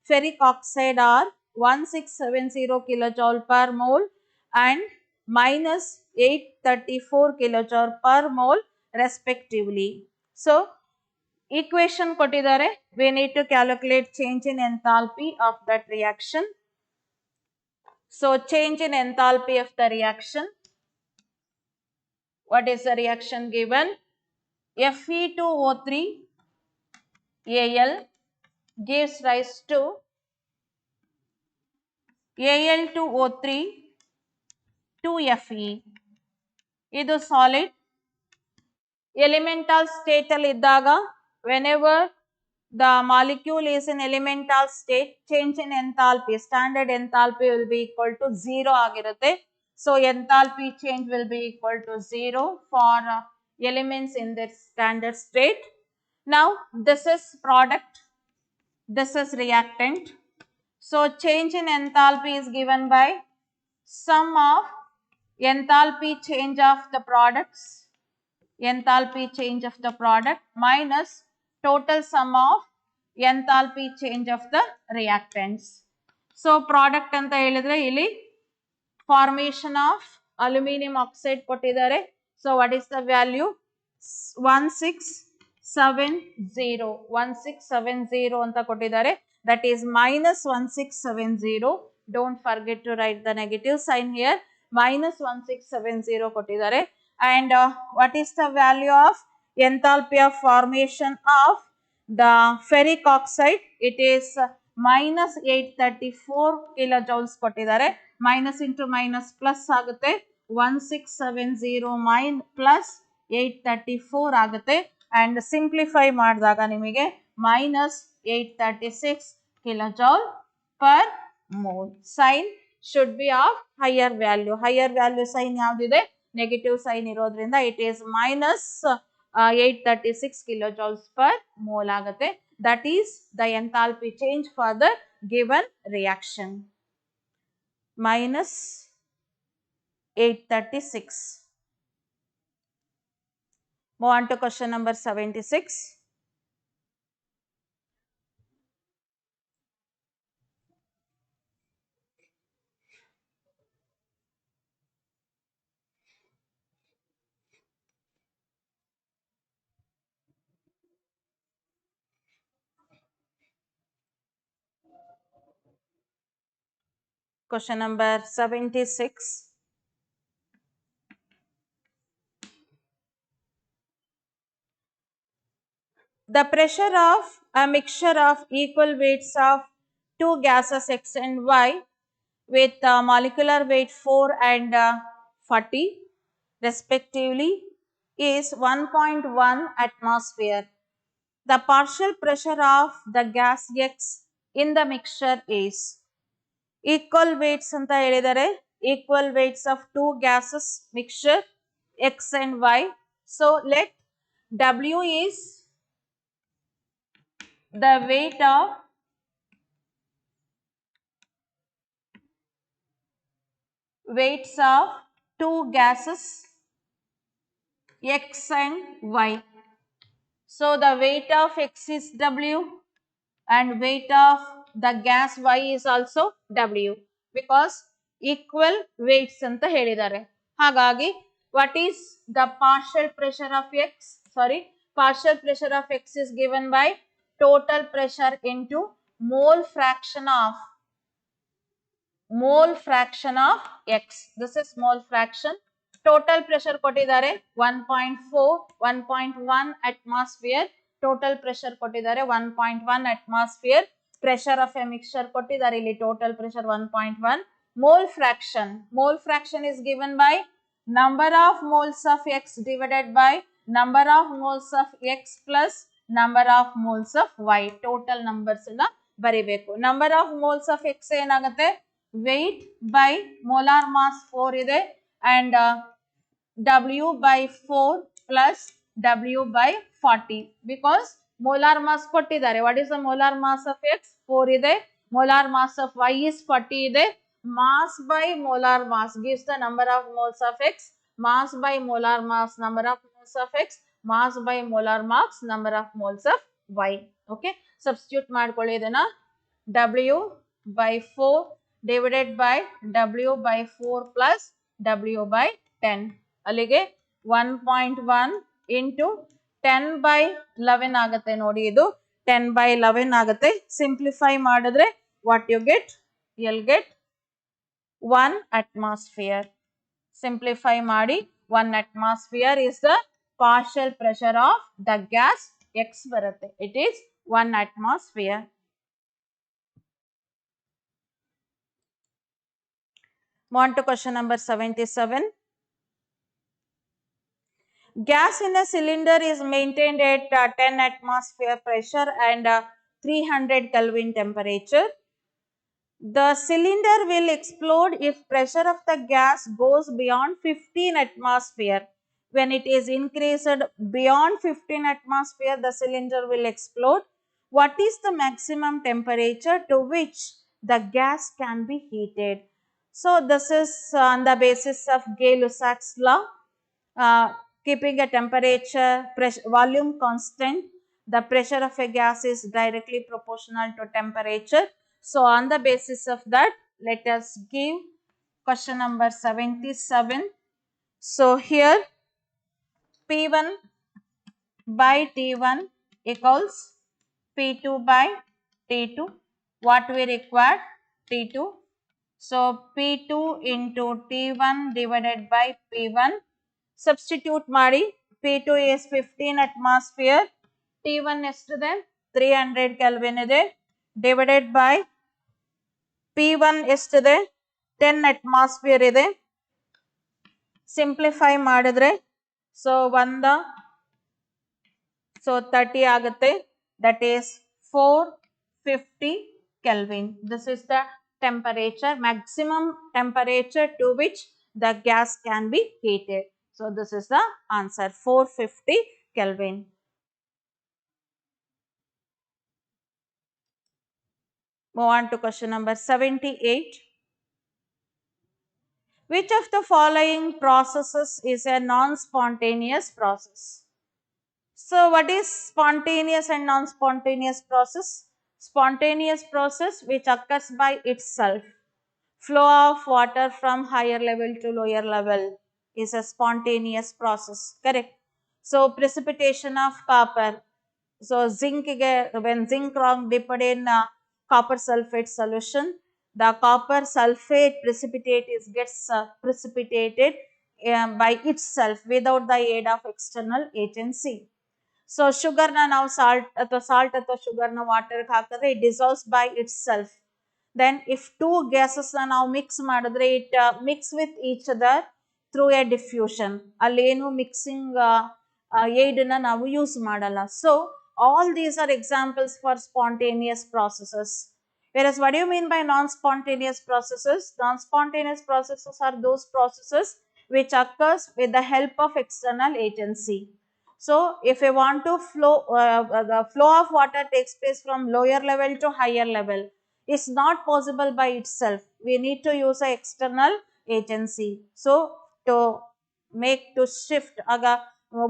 [SPEAKER 2] ferric oxide are 1670 kilojoule per mole and minus 834 kilojoule per mole respectively. So, equation kottidare, we need to calculate change in enthalpy of that reaction. So, change in enthalpy of the reaction. What is the reaction given? Fe2O3 Al gives rise to Al2O3 2Fe. ಇದು solid. Elemental state ಅಲ್ಲಿ ಇದ್ದಾಗ whenever the molecule is in elemental state, change in enthalpy, standard enthalpy will be equal to 0 ಆಗಿರುತ್ತೆ. So enthalpy change will be equal to 0 for elements in their standard state. Now this is product, this is reactant. So change in enthalpy is given by sum of enthalpy change of the products, enthalpy change of the product minus total sum of enthalpy change of the reactants. So product anta helidre illi formation of aluminum oxide kottidare. So what is the value? 1670 anta kottidare, that is minus 1670. Don't forget to write the negative sign here. Minus 1670 kottidare. And what is the value of enthalpy of formation of the ferric oxide? It is minus 834 kilojoules kottidare. Minus into minus plus ಆಗುತ್ತೆ 1670 plus 834 ಆಗುತ್ತೆ and simplify ಮಾಡಿದಾಗ ನಿಮಗೆ minus 836 kilojoule per mole. Sign should be of higher value. Higher value sign ಯಾವುದಿದೆ? Negative sign ಇರೋದ್ರಿಂದ it is minus 836 kilojoules per mole ಆಗುತ್ತೆ. That is the enthalpy change for the given reaction. Minus 836. Move on to question number 76. Question number 76. The pressure of a mixture of equal weights of two gases X and Y with molecular weight 4 and 40 respectively is 1.1 atmosphere. The partial pressure of the gas X in the mixture is equal weights anta helidare, equal weights of two gases mixture X and Y. So let W is the weight of weights of two gases X and Y. So the weight of X is W and weight of the gas Y is also W because equal weights anta helidare. Hagagi what is the partial pressure of X? Partial pressure of X is given by total pressure into mole fraction of x. This is mole fraction. Total pressure ಕೊಟ್ಟಿದ್ದಾರೆ 1.4, 1.1 atmosphere. Total pressure ಕೊಟ್ಟಿದ್ದಾರೆ 1.1 atmosphere. Pressure of a mixture ಕೊಟ್ಟಿದ್ದಾರೆ ಇಲ್ಲಿ total pressure 1.1. Mole fraction is given by number of moles of x divided by number of moles of x plus number of moles of y. Total numbers ನ ಬರಿಬೇಕು. Number of moles of x ಏನಾಗುತ್ತೆ weight by molar mass 4 ಇದೆ and W by 4 plus W by 40 because molar mass ಕೊಟ್ಟಿದ್ದಾರೆ. What is the molar mass of x? 4 ಇದೆ. Molar mass of y is 40 ಇದೆ. Mass by molar mass gives the number of moles of x. Mass by molar mass number of moles of x. Mass by molar mass number of moles of y. Okay. Substitute ಮಾಡ್ಕೊಳ್ಳಿ ಇದನ್ನ. W by 4 divided by W by 4 plus W by 10. ಅಲ್ಲಿಗೆ 1.1 into 10 by 11 ಆಗುತ್ತೆ ನೋಡಿ ಇದು 10 by 11 ಆಗುತ್ತೆ. Simplify ಮಾಡಿದ್ರೆ what you get? You'll get 1 atmosphere. Simplify ಮಾಡಿ 1 atmosphere is the partial pressure of the gas x ಬರುತ್ತೆ. It is 1 atmosphere. On to question number 77. Gas in a cylinder is maintained at 10 atmosphere pressure and 300 Kelvin temperature. The cylinder will explode if pressure of the gas goes beyond 15 atmosphere. When it is increased beyond 15 atmosphere, the cylinder will explode. What is the maximum temperature to which the gas can be heated? So this is on the basis of Gay-Lussac's law. Keeping a temperature, pressure, volume constant, the pressure of a gas is directly proportional to temperature. So on the basis of that, let us give question number 77. So here P1 by T1 equals P2 by T2. What we require? T2. So P2 into T1 divided by P1. Substitute ಮಾಡಿ P2 is 15 atmosphere. T1 ಎಷ್ಟಿದೆ 300 Kelvin ಇದೆ divided by P1 ಎಷ್ಟಿದೆ 10 atmosphere ಇದೆ. Simplify ಮಾಡಿದ್ರೆ so 30 ಆಗುತ್ತೆ. That is 450 Kelvin. This is the temperature, maximum temperature to which the gas can be heated. So this is the answer, 450 Kelvin. Move on to question number 78. Which of the following processes is a non-spontaneous process? So what is spontaneous and non-spontaneous process? Spontaneous process which occurs by itself. Flow of water from higher level to lower level is a spontaneous process. Correct. So precipitation of copper. So zinc, when zinc rock dipped in copper sulfate solution, the copper sulfate precipitate gets precipitated by itself without the aid of external agency. So sugar na now salt ಅಥವಾ sugar na water ಹಾಕಿದ್ರೆ it dissolves by itself. Then if two gases na now mix ಮಾಡಿದ್ರೆ it mix with each other through a diffusion. ಅಲ್ಲೇನು mixing aid na ನಾವು use ಮಾಡಲ್ಲ. So all these are examples for spontaneous processes. Whereas what do you mean by non-spontaneous processes? Non-spontaneous processes are those processes which occurs with the help of external agency. So if you want to the flow of water takes place from lower level to higher level. It's not possible by itself. We need to use an external agency. So to shift ಆಗ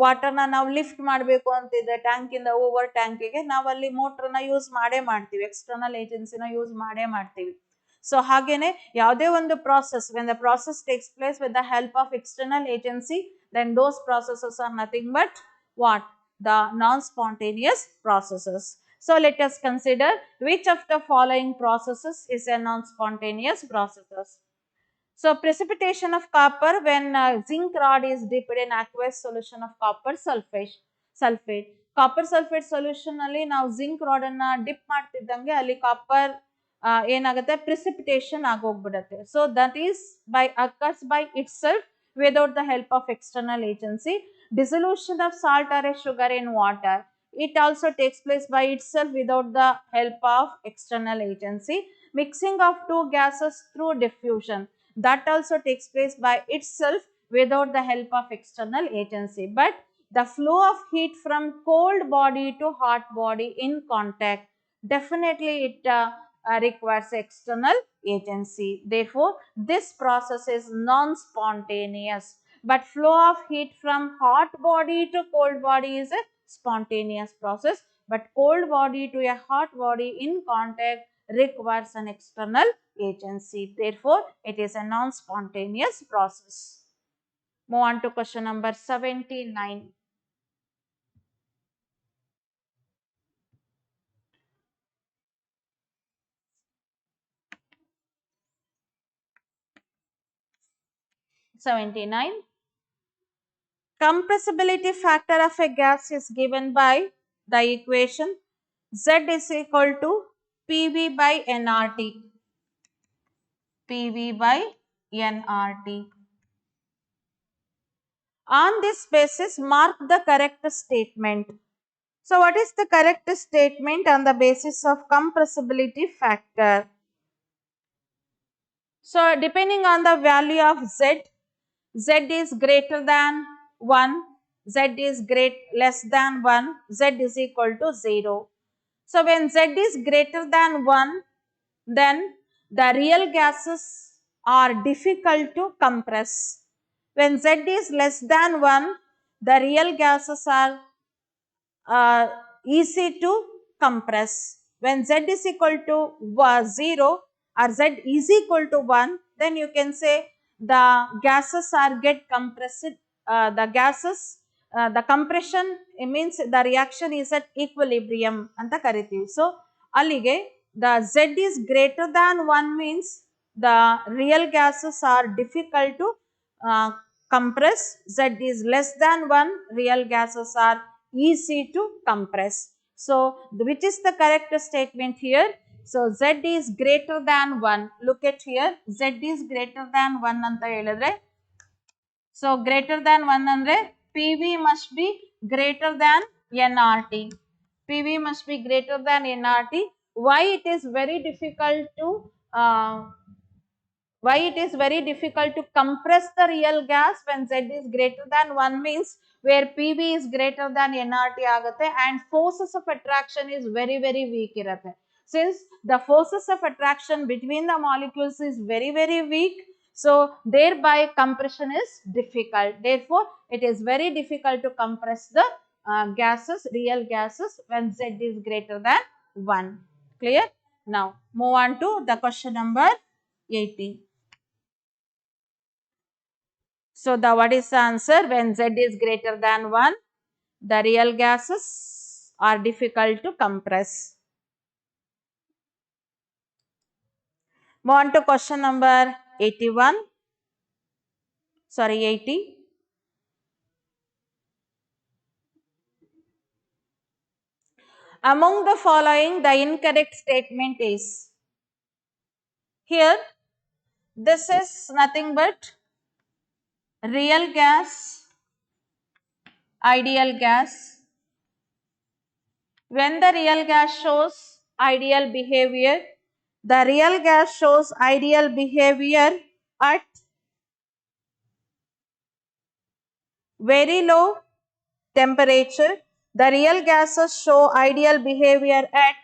[SPEAKER 2] ವಾಟರ್ನ ನಾವು lift ಮಾಡಬೇಕು ಅಂತಿದ್ರೆ ಟ್ಯಾಂಕಿಂದ over ಟ್ಯಾಂಕಿಗೆ ನಾವಲ್ಲಿ ಮೋಟ್ರನ್ನ use ಮಾಡೇ ಮಾಡ್ತೀವಿ, external ಏಜೆನ್ಸಿನ use ಮಾಡೇ ಮಾಡ್ತೀವಿ. So ಹಾಗೇನೆ ಯಾವುದೇ ಒಂದು process, when the process takes place with the help of external agency, then those processes are nothing but what? The non-spontaneous processes. So let us consider which of the following processes is a non-spontaneous process. So precipitation of copper when zinc rod is dipped in aqueous solution of copper sulfate. Copper sulfate solution ಅಲ್ಲಿ ನಾವು zinc rod ಅನ್ನ drip ಮಾಡ್ತಿದ್ದಂಗೆ ಅಲ್ಲಿ copper ಏನಾಗುತ್ತೆ precipitation ಆಗೋಗ್ಬಿಡುತ್ತೆ. So that is occurs by itself without the help of external agency. Dissolution of salt or a sugar in water, it also takes place by itself without the help of external agency. Mixing of two gases through diffusion, that also takes place by itself without the help of external agency. But the flow of heat from cold body to hot body in contact, definitely it requires external agency. Therefore this process is non-spontaneous. But flow of heat from hot body to cold body is a spontaneous process. But cold body to a hot body in contact requires an external agency. Therefore it is a non-spontaneous process. Move on to question number 79. Compressibility factor of a gas is given by the equation Z is equal to PV by nRT. PV by nRT. On this basis, mark the correct statement. So, what is the correct statement on the basis of compressibility factor? So, depending on the value of Z, Z is greater than 1, Z is less than 1, Z is equal to 0. So, when Z is greater than 1, then the real gases are difficult to compress. When Z is less than 1, the real gases are easy to compress. When Z is equal to 0 or Z is equal to 1, then you can say the gases are get compressed. The compression, it means the reaction is at equilibrium anta kariತೀವಿ. So ಅಲ್ಲಿಗೆ the Z is greater than 1 means the real gases are difficult to compress. Z is less than 1, real gases are easy to compress. So which is the correct statement here? So Z is greater than 1. Look at here, Z is greater than 1 anta ಹೇಳಿದ್ರೆ, so greater than 1 andre PV must be greater than nRT. PV must be greater than nRT. Why it is very difficult to compress the real gas when Z is greater than 1 means where PV is greater than nRT ಆಗುತ್ತೆ and forces of attraction is very weak ಇರುತ್ತೆ. Since the forces of attraction between the molecules is very weak, so thereby compression is difficult. Therefore it is very difficult to compress the real gases when Z is greater than 1. Clear? Now move on to the question number 80. So what is the answer? When Z is greater than 1, the real gases are difficult to compress. Move on to question number 81. Sorry, 80. Among the following, the incorrect statement is, here this is nothing but real gas, ideal gas. When the real gas shows ideal behavior, the real gas shows ideal behavior at very low temperature. The real gases show ideal behavior at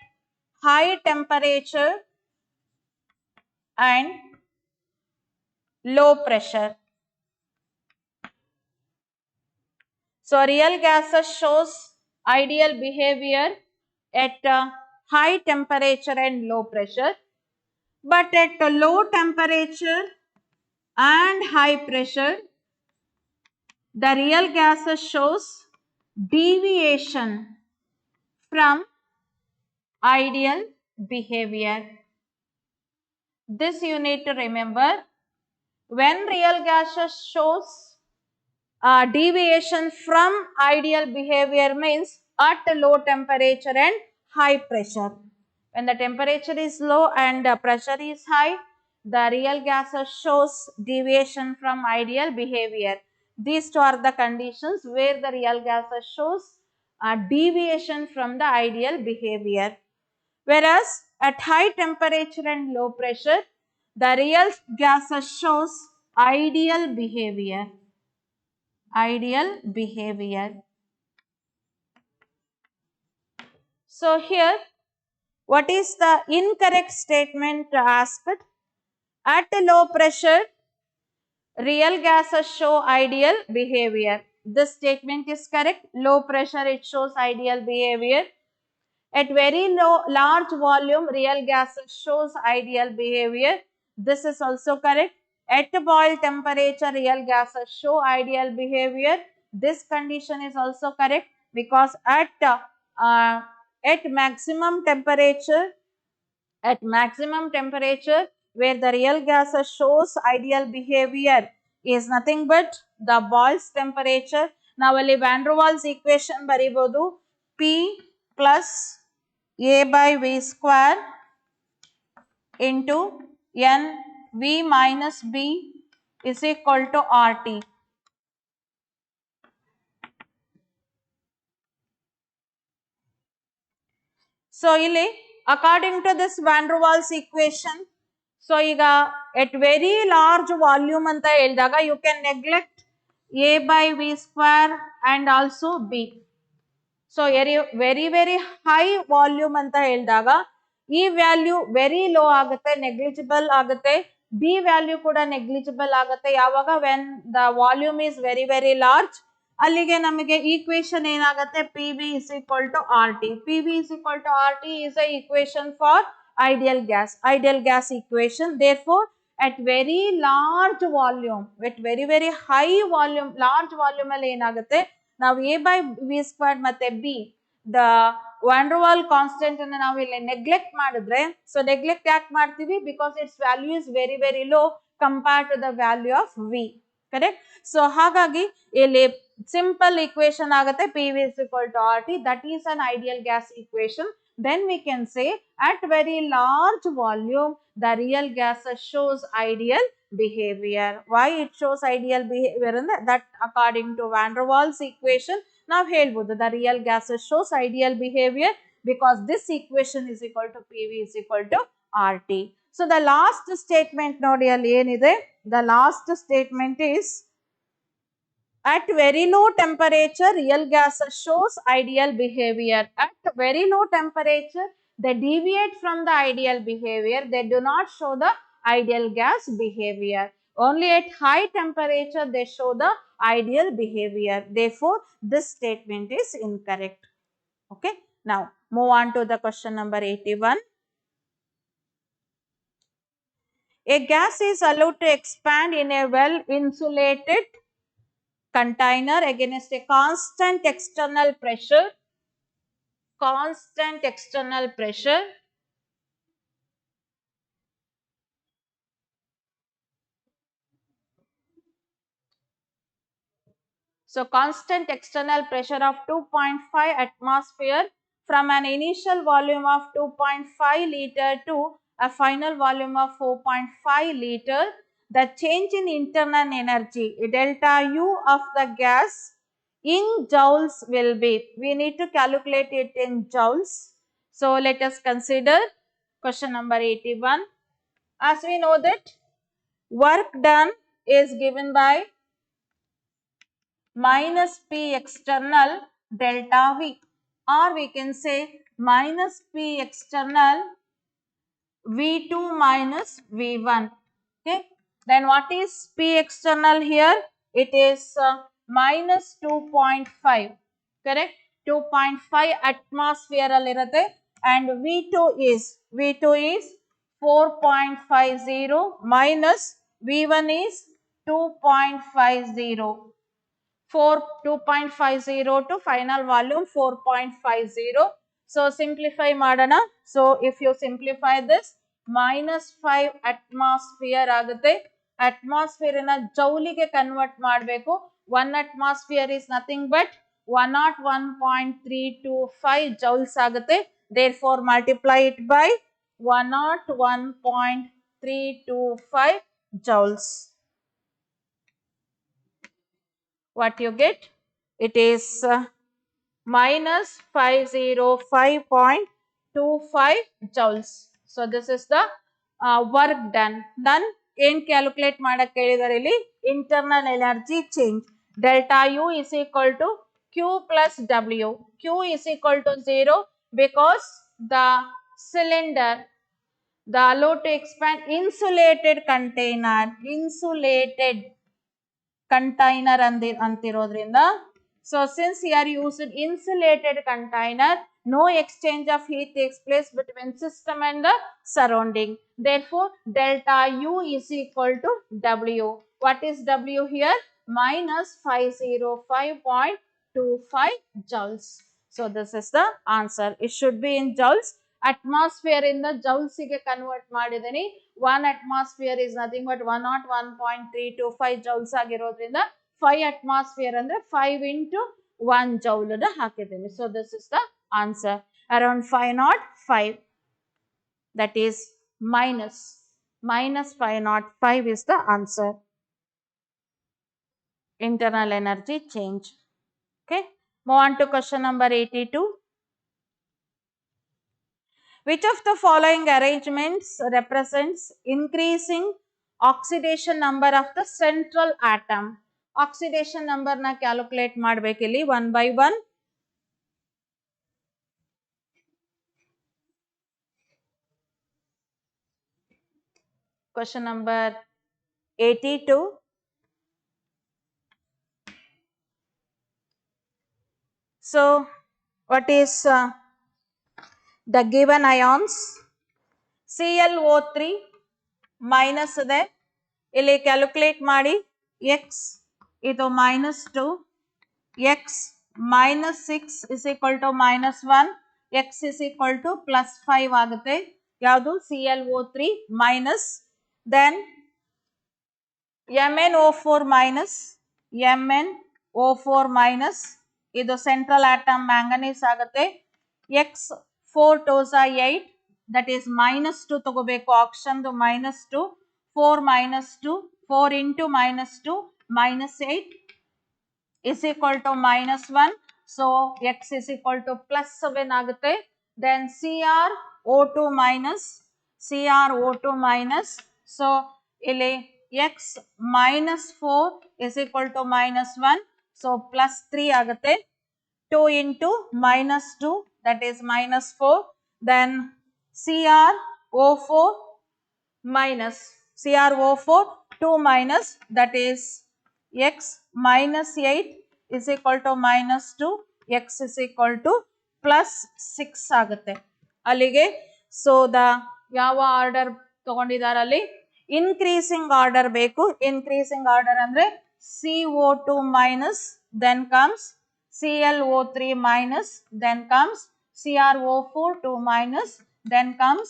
[SPEAKER 2] high temperature and low pressure. So real gases shows ideal behavior at high temperature and low pressure, but at low temperature and high pressure, the real gases shows deviation from ideal behavior. This you need to remember. When real gases shows deviation from ideal behavior means at low temperature and high pressure. When the temperature is low and the pressure is high, the real gases shows deviation from ideal behavior. These two are the conditions where the real gases shows a deviation from the ideal behavior. Whereas at high temperature and low pressure, the real gases shows ideal behavior. Ideal behavior. So here, what is the incorrect statement asked? At low pressure, real gases show ideal behavior. This statement is correct. Low pressure, it shows ideal behavior. At very large volume, real gases shows ideal behavior. This is also correct. At boil temperature, real gases show ideal behavior. This condition is also correct because at maximum temperature, where the real gases shows ideal behavior is nothing but the boils temperature. Now, ಅಲ್ಲಿ van der Waals equation ಬರಿಬಹುದು. P plus A by V square into N V minus B is equal to RT. So, ಇಲ್ಲಿ according to this van der Waals equation, so ಈಗ at very large volume ಅಂತ ಹೇಳಿದಾಗ you can neglect A by V square and also B. So, very high volume ಅಂತ ಹೇಳಿದಾಗ ಈ value very low ಆಗುತ್ತೆ, negligible ಆಗುತ್ತೆ. B value ಕೂಡ negligible ಆಗುತ್ತೆ. ಯಾವಾಗ when the volume is very large, ಅಲ್ಲಿಗೆ ನಮಗೆ ಈಕ್ವೇಶನ್ ಏನಾಗುತ್ತೆ, P V is equal to R T. P V is equal to R T is a equation for ideal gas equation. Therefore, at very large volume, with very high volume, large volume ಅಲ್ಲಿ ಏನಾಗುತ್ತೆ, ನಾವು A by V squared ಮತ್ತೆ B, the van der Waals constant ಅನ್ನು ನಾವು ಇಲ್ಲಿ neglect ಮಾಡಿದ್ರೆ, so neglect ಯಾಕೆ ಮಾಡ್ತೀವಿ, because its value is very low compared to the value of V. Correct. So ಹಾಗಾಗಿ ಇಲ್ಲಿ ಸಿಂಪಲ್ ಈಕ್ವೇಶನ್ ಆಗುತ್ತೆ P V is equal to R T. That is an ideal gas equation. Then we can say at very large volume, the real gases shows ideal behavior. Why it shows ideal behavior? That according to van der Waals equation, now helbodu the real gases shows ideal behavior because this equation is equal to PV is equal to RT. So the last statement nodi alli enide, the last statement is at very low temperature, real gases shows ideal behavior. At very low temperature, they deviate from the ideal behavior. They do not show the ideal gas behavior. Only at high temperature, they show the ideal behavior. Therefore, this statement is incorrect. Okay. Now, move on to the question number 81. A gas is allowed to expand in a well-insulated container against a constant external pressure. So, constant external pressure of 2.5 atmosphere from an initial volume of 2.5 liter to a final volume of 4.5 liter. The change in internal energy, delta U of the gas in joules will be, we need to calculate it in joules. So, let us consider question number 81. As we know that work done is given by minus P external delta V, or we can say minus P external V2 minus V1. Okay. Then what is P external here? It is minus 2.5. Correct. 2.5 atmosphere allirutte, and V2 is 4.50 minus V1 is 2.50. 2.50 to final volume 4.50. So simplify madana. So if you simplify this, -5 atmosphere ಆಗುತ್ತೆ. atmosphere ನ ಜೌಲಿಗೆ convert ಮಾಡಬೇಕು. 1 atmosphere is nothing but 101.325 joules ಆಗುತ್ತೆ. Therefore multiply it by 101.325 joules. What you get? It is minus 505.25 joules. So this is the work done. ಏನು calculate ಮಾಡಕ್ಕೆ ಹೇಳಿದಾರೆ ಇಲ್ಲಿ? Internal energy change. Delta U is equal to Q plus W. Q is equal to 0 because the cylinder, the allowed to expand insulated container ಅಂತಿರೋದ್ರಿಂದ, so since here used insulated container, no exchange of heat takes place between system and the surrounding. Therefore delta U is equal to W. What is W here? Minus 505.25 joules. So this is the answer. It should be in joules. Atmosphere in the joules ಗೆ convert ಮಾಡಿದೀನಿ. 1 atmosphere is nothing but 101.325 joules ಆಗಿರೋದ್ರಿಂದ 5 atmosphere ಅಂದ್ರೆ 5 into 1 joule ಅನ್ನು ಹಾಕಿದ್ದೀನಿ. So this is the answer. Around 505, that is minus 505 is the answer. Internal energy change. Okay, move on to question number 82. Which of the following arrangements represents increasing oxidation number of the central atom? Oxidation number na calculate ಮಾಡಬೇಕು ಇಲ್ಲಿ one by one. Question number 82. So what is the given ions? ClO3 minus ಇದೆ, ಇಲ್ಲಿ calculate ಮಾಡಿ. x ಇದು -2, x -6 is equal to -1, x is equal to +5 ಆಗುತ್ತೆ. ಯಾವುದು? ClO3 minus, then MnO4 minus ಇದು central atom manganese ಆಗುತ್ತೆ. x 4 2s are 8, that is -2 ತಗೋಬೇಕು. Option -2, 4 -2, 4 into -2 -8 is equal to -1. So x is equal to +7 ಆಗುತ್ತೆ. Then CrO2 minus, so ಇಲ್ಲಿ x -4 is equal to -1, so +3 ಆಗುತ್ತೆ. 2 into -2, that is -4. Then CrO4 2 minus, that is x -8 is equal to -2, x is equal to +6 ಆಗುತ್ತೆ. ಅಲ್ಲಿಗೆ so the ಯಾವ order ತಗೊಂಡಿದ್ದಾರೆ ಅಲ್ಲಿ? Increasing order ಬೇಕು. Increasing order ಅಂದ್ರೆ CO2 minus, then comes ClO3 minus, then comes CrO4 2 minus, then comes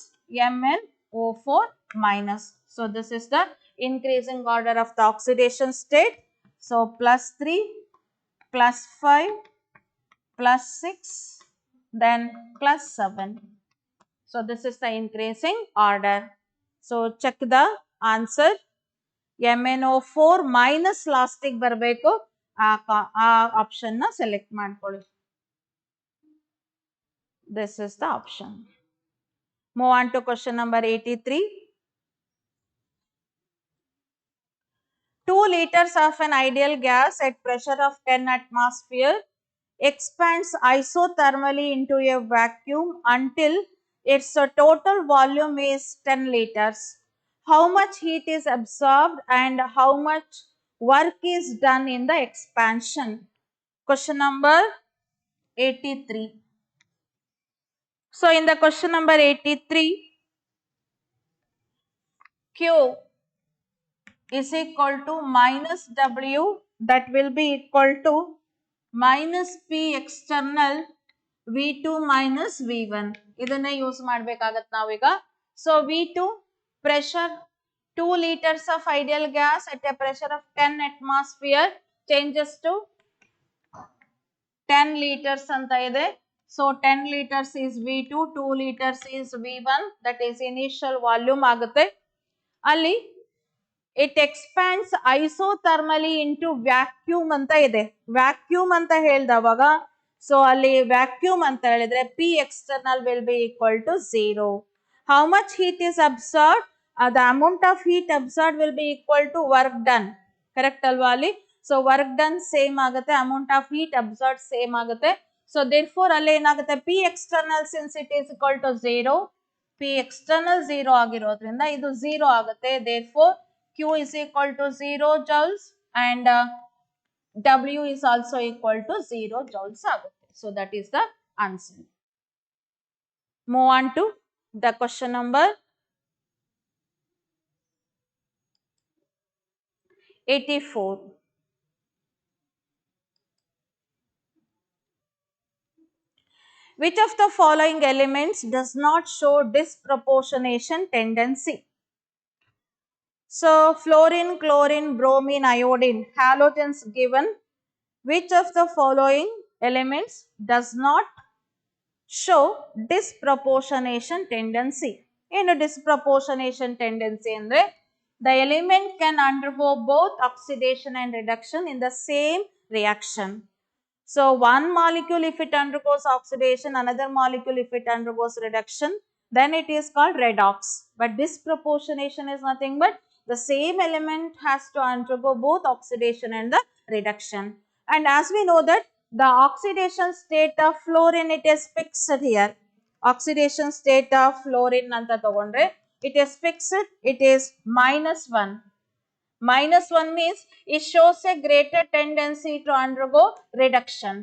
[SPEAKER 2] MnO4 minus. So this is the increasing order of the oxidation state. So +3, +5, +6, then +7. So this is the increasing order. So check the answer. MnO4 minus ಲಾಸ್ಟಿಗೆ ಬರಬೇಕು. ಆ option ನ select ಮಾಡ್ಕೊಳ್ಳಿ. This is the option. Move on to question number 83. 2 liters of an ideal gas at pressure of 10 atmosphere expands isothermally into a vacuum until its total volume is 10 liters. How much heat is absorbed and how much work is done in the expansion? Question number 83. So in the question number 83, Q is equal to minus W, that will be equal to minus P external V2 minus V1 ಇದನ್ನೇ use ಮಾಡಬೇಕಾಗತ್ತೆ ನಾವೀಗ. So V2 pressure 2 liters of ideal gas at a pressure of 10 atmosphere changes to 10 liters ಅಂತ ಇದೆ. So 10 liters is V2, 2 liters is V1, that is initial volume ಆಗುತ್ತೆ. ಅಲ್ಲಿ it expands isothermally into vacuum ಅಂತ ಇದೆ. vacuum ಅಂತ ಹೇಳಿದವಾಗ so ಅಲ್ಲಿ vacuum ಅಂತ ಹೇಳಿದ್ರೆ P external will be equal to 0. How much heat is absorbed? The amount of heat absorbed will be equal to work done. Correct ಅಲ್ವಾ ಅಲ್ಲಿ? So work done same ಆಗುತ್ತೆ, amount of heat absorbed same ಆಗುತ್ತೆ. So therefore ಅಲ್ಲಿ ಏನಾಗುತ್ತೆ, P external since it is equal to 0, P external 0 ಆಗಿರೋದ್ರಿಂದ ಇದು 0 ಆಗುತ್ತೆ. Therefore Q is equal to 0 joules and W is also equal to 0 joules ಆಗುತ್ತೆ. So that is the answer. Move on to the question number 84. Which of the following elements does not show disproportionation tendency? So fluorine, chlorine, bromine, iodine, halogens given. Which of the following elements does not show disproportionation tendency? In a disproportionation tendency andre the element can undergo both oxidation and reduction in the same reaction. So one molecule if it undergoes oxidation, another molecule if it undergoes reduction, then it is called redox. But disproportionation is nothing but the same element has to undergo both oxidation and the reduction. And as we know that the oxidation state of fluorine, it is fixed here. Oxidation state of fluorine anta tagondre it is fixed, it is -1. -1 means it shows a greater tendency to undergo reduction.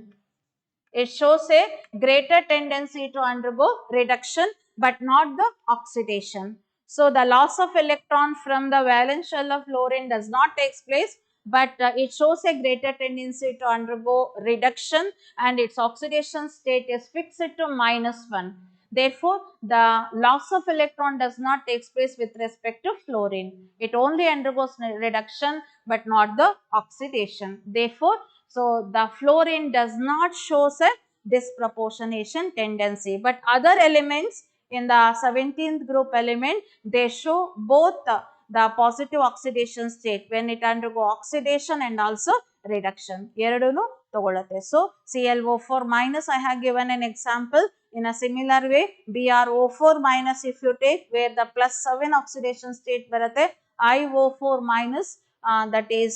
[SPEAKER 2] It shows a greater tendency to undergo reduction but not the oxidation. So the loss of electron from the valence shell of fluorine does not take place, but it shows a greater tendency to undergo reduction and its oxidation state is fixed to -1. Therefore, the loss of electron does not take place with respect to fluorine. It only undergoes reduction but not the oxidation. Therefore, so the fluorine does not show a disproportionation tendency. But other elements in the 17th group element, they show both the positive oxidation state when it undergo oxidation and also reduction. ಎರಡೂನು ತಗೊಳುತ್ತೆ. So ClO4 minus I have given an example. In a similar way, BrO4 minus if you take where the +7 oxidation state ಬರುತ್ತೆ, IO4 minus that is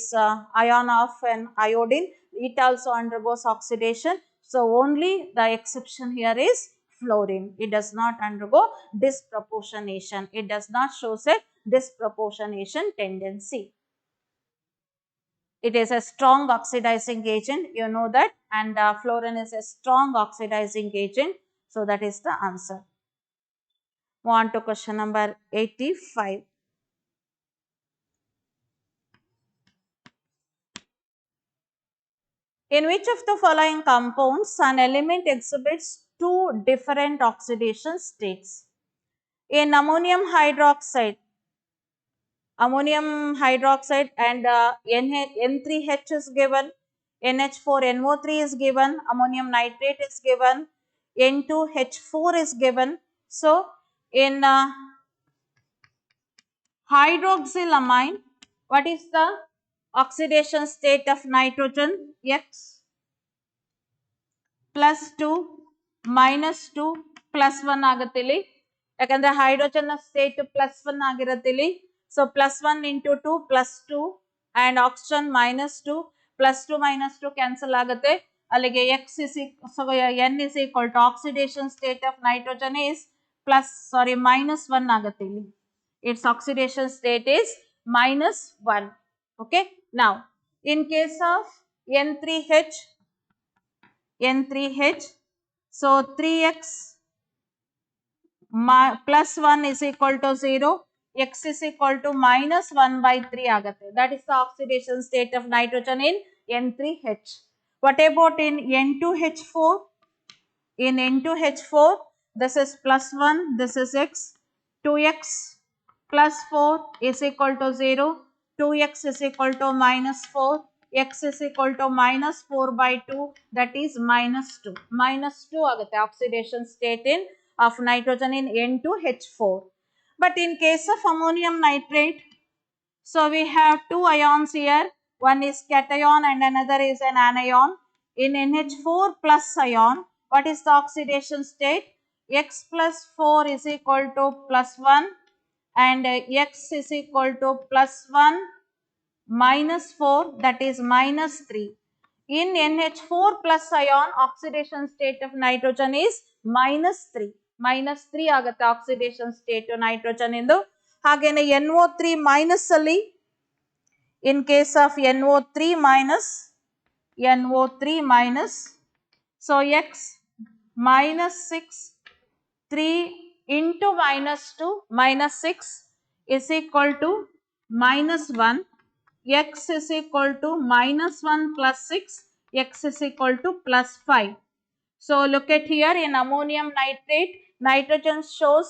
[SPEAKER 2] ion of an iodine, it also undergoes oxidation. So only the exception here is fluorine. It does not undergo disproportionation. It does not show a disproportionation tendency. It is a strong oxidizing agent, you know that, and fluorine is a strong oxidizing agent. So that is the answer. Move on to question number 85. In which of the following compounds an element exhibits two different oxidation states? In ammonium hydroxide and N3H is given, NH4NO3 is given, ammonium nitrate is given, N2H4 is given. So in hydroxylamine, what is the oxidation state of nitrogen? X +2 -2 +1 ಆಗುತ್ತೆ ಇಲ್ಲಿ, ಯಾಕಂದ್ರೆ hydrogen state +1 ಆಗಿರುತ್ತೆ ಇಲ್ಲಿ. So +1 into 2 +2 and oxygen -2, +2 -2 cancel ಆಗುತ್ತೆ. ಅಲ್ಲಿಗೆ N is equal to oxidation state of nitrogen is -1 ಆಗುತ್ತೆ ಇಲ್ಲಿ. Its oxidation state is -1. Okay. Now in case of N3H, so 3x +1 is equal to 0, x is equal to -1/3 ಆಗುತ್ತೆ. That is the oxidation state of nitrogen in N3H. What about in N2H4? In N2H4, this is plus 1, this is x, 2x plus 4 is equal to 0, 2x is equal to minus 4, x is equal to minus 4 by 2, that is minus 2. Minus 2 agutte oxidation state in of nitrogen in N2H4. But in case of ammonium nitrate, so we have two ions here, one is cation and another is an anion. In NH4 plus ion, what is the oxidation state? X plus 4 is equal to plus 1 and x is equal to plus 1 minus 4, that is minus 3. In NH4 plus ion, oxidation state of nitrogen is minus 3. Minus 3 ಆಗುತ್ತೆ oxidation state to nitrogen ಇಂದು. ಹಾಗೇನೆ NO3 minus ಅಲ್ಲಿ, in case of NO3 minus, so x minus 6, 3 into minus 2 minus 6 is equal to minus 1, x is equal to minus 1 plus 6, x is equal to plus 5. So look at here, in ammonium nitrate, nitrogen shows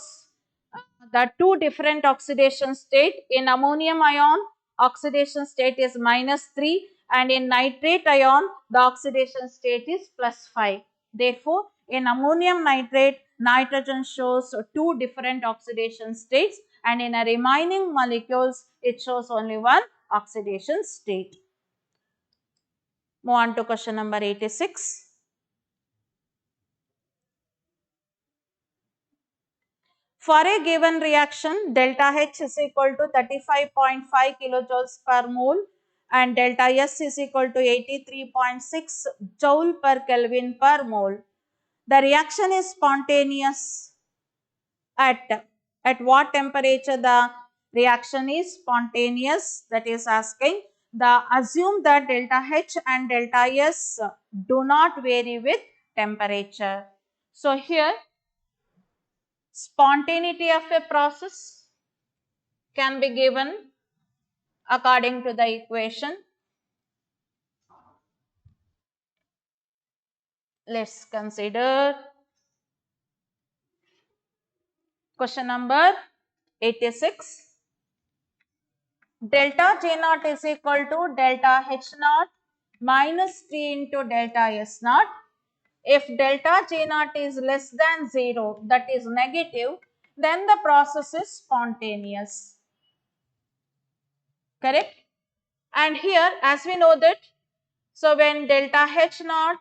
[SPEAKER 2] the two different oxidation state. In ammonium ion, oxidation state is minus 3 and in nitrate ion, the oxidation state is plus 5. Therefore, in ammonium nitrate, nitrogen shows two different oxidation states and in a remaining molecules, it shows only one oxidation state. Move on to question number 86. For a given reaction, delta H is equal to 35.5 kilojoules per mole and delta S is equal to 83.6 joule per Kelvin per mole. The reaction is spontaneous at what temperature the reaction is spontaneous? That is asking. Assume that delta H and delta S do not vary with temperature. So here, spontaneity of a process can be given according to the equation. Let's consider question number 86. Delta J naught is equal to delta H naught minus T into delta S naught. If delta J naught is less than 0, that is negative, then the process is spontaneous. Correct? And here, as we know that, so when delta H naught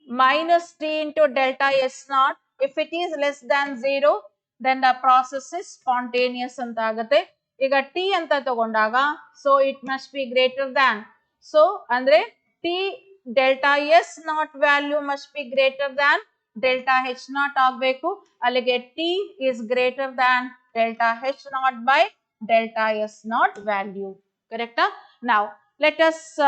[SPEAKER 2] minus T into delta S naught, if it is less than 0, then the process is spontaneous anta agutte. Iga T anta tagondaga, so it must be greater than. So andre T delta S naught value must be greater than delta H naught agbeku. Allige T is greater than delta H naught by delta S naught value. Correct? Now let us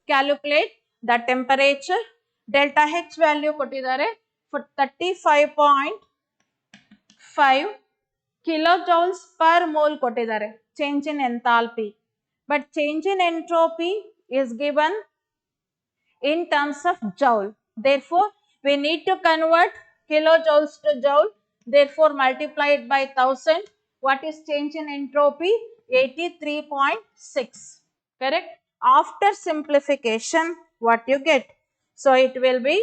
[SPEAKER 2] calculate the temperature. Delta H value ಕೊಟ್ಟಿದ್ದಾರೆ for 35.5 kilojoules per mole ಕೊಟ್ಟಿದ್ದಾರೆ. Change in enthalpy. But change in entropy is given in terms of joule. Therefore, we need to convert kilojoules to joule. Therefore, multiply it by 1000. What is change in entropy? 83.6. Correct? After simplification, what you get? So it will be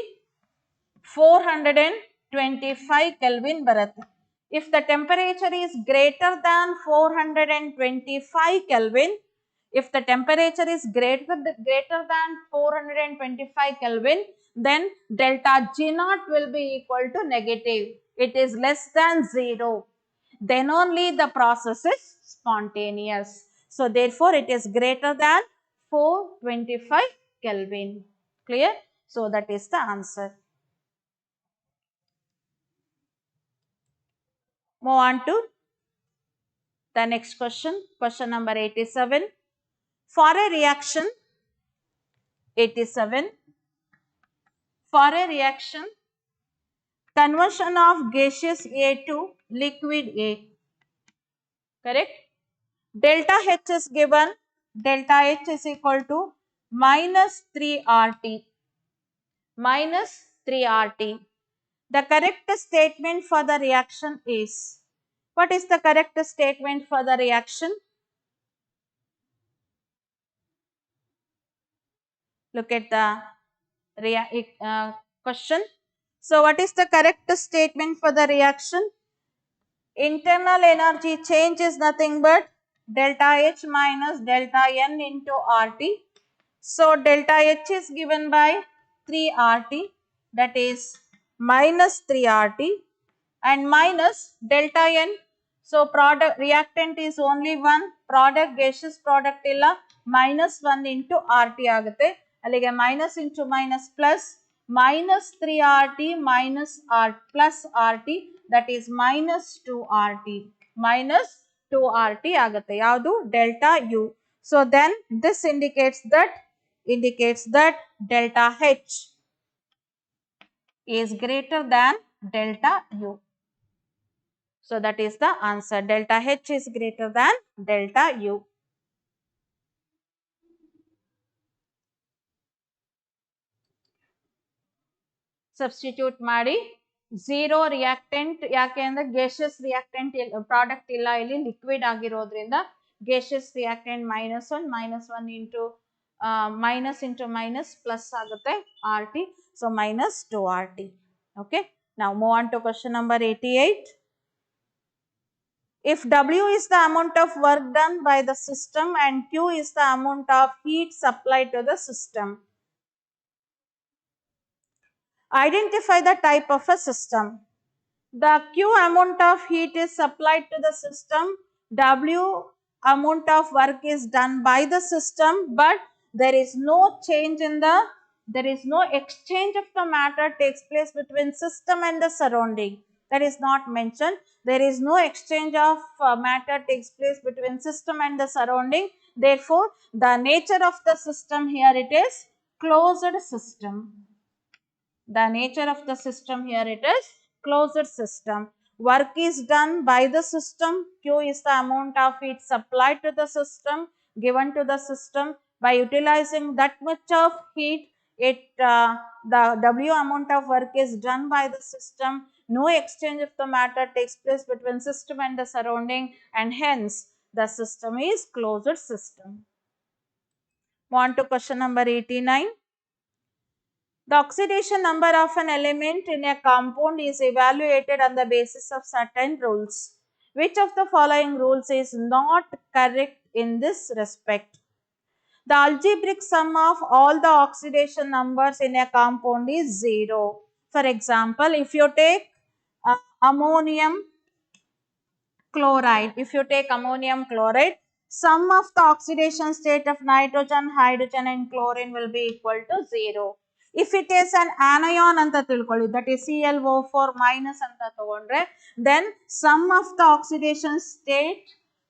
[SPEAKER 2] 425 Kelvin baratte. If the temperature is greater than 425 Kelvin, if the temperature is greater than 425 Kelvin, then delta G naught will be equal to negative. It is less than 0. Then only the process is spontaneous. So therefore, it is greater than 425 Kelvin. Clear? So that is the answer. Move on to the next question. Question number 87. For a reaction, 87. For a reaction, conversion of gaseous A to liquid A. Correct? Delta H is given. Delta H is equal to minus 3 RT. Minus 3RT. The correct statement for the reaction is, what is the correct statement for the reaction? Look at the question. So, what is the correct statement for the reaction? Internal energy change is nothing but delta H minus delta N into RT. So, delta H is given by 3RT, that is minus 3RT, and minus delta N. So, product reactant is only one, product gaseous product illa minus 1 into RT ಆಗುತ್ತೆ. ಅಲ್ಲಿಗೆ minus into minus plus minus 3RT minus R plus RT, that is minus 2RT, minus 2RT ಆಗುತ್ತೆ. ಯಾವುದು? delta U. So, then this indicates that delta H is greater than delta U. So, that is the answer. Delta H is greater than delta U. Substitute ಮಾಡಿ, zero reactant ಯಾಕೆ ಅಂದ್ರೆ gaseous reactant product ಇಲ್ಲ, ಇಲ್ಲಿ liquid ಆಗಿರೋದ್ರಿಂದ gaseous reactant -1 into minus plus ಆಗುತ್ತೆ RT. So, minus 2RT. Okay. Now, move on to question number 88. If W is the amount of work done by the system and Q is the amount of heat supplied to the system, identify the type of a system. The Q amount of heat is supplied to the system, W amount of work is done by the system, but there is no exchange of the matter takes place between system and the surrounding. That is not mentioned. There is no exchange of matter takes place between system and the surrounding. Therefore, the nature of the system here, it is closed system. The nature of the system here, it is closed system. Work is done by the system. Q is the amount of heat supplied to the system, given to the system. By utilizing that much of heat, the W amount of work is done by the system. No exchange of the matter takes place between system and the surrounding, and hence the system is closed system. On to question number 89. The oxidation number of an element in a compound is evaluated on the basis of certain rules. Which of the following rules is not correct in this respect? The algebraic sum of all the oxidation numbers in a compound is 0. For example, if you take ammonium chloride, sum of the oxidation state of nitrogen, hydrogen and chlorine will be equal to 0. If it is an anion anta tilkolli, that is ClO4 minus anta tagondre, then sum of the oxidation state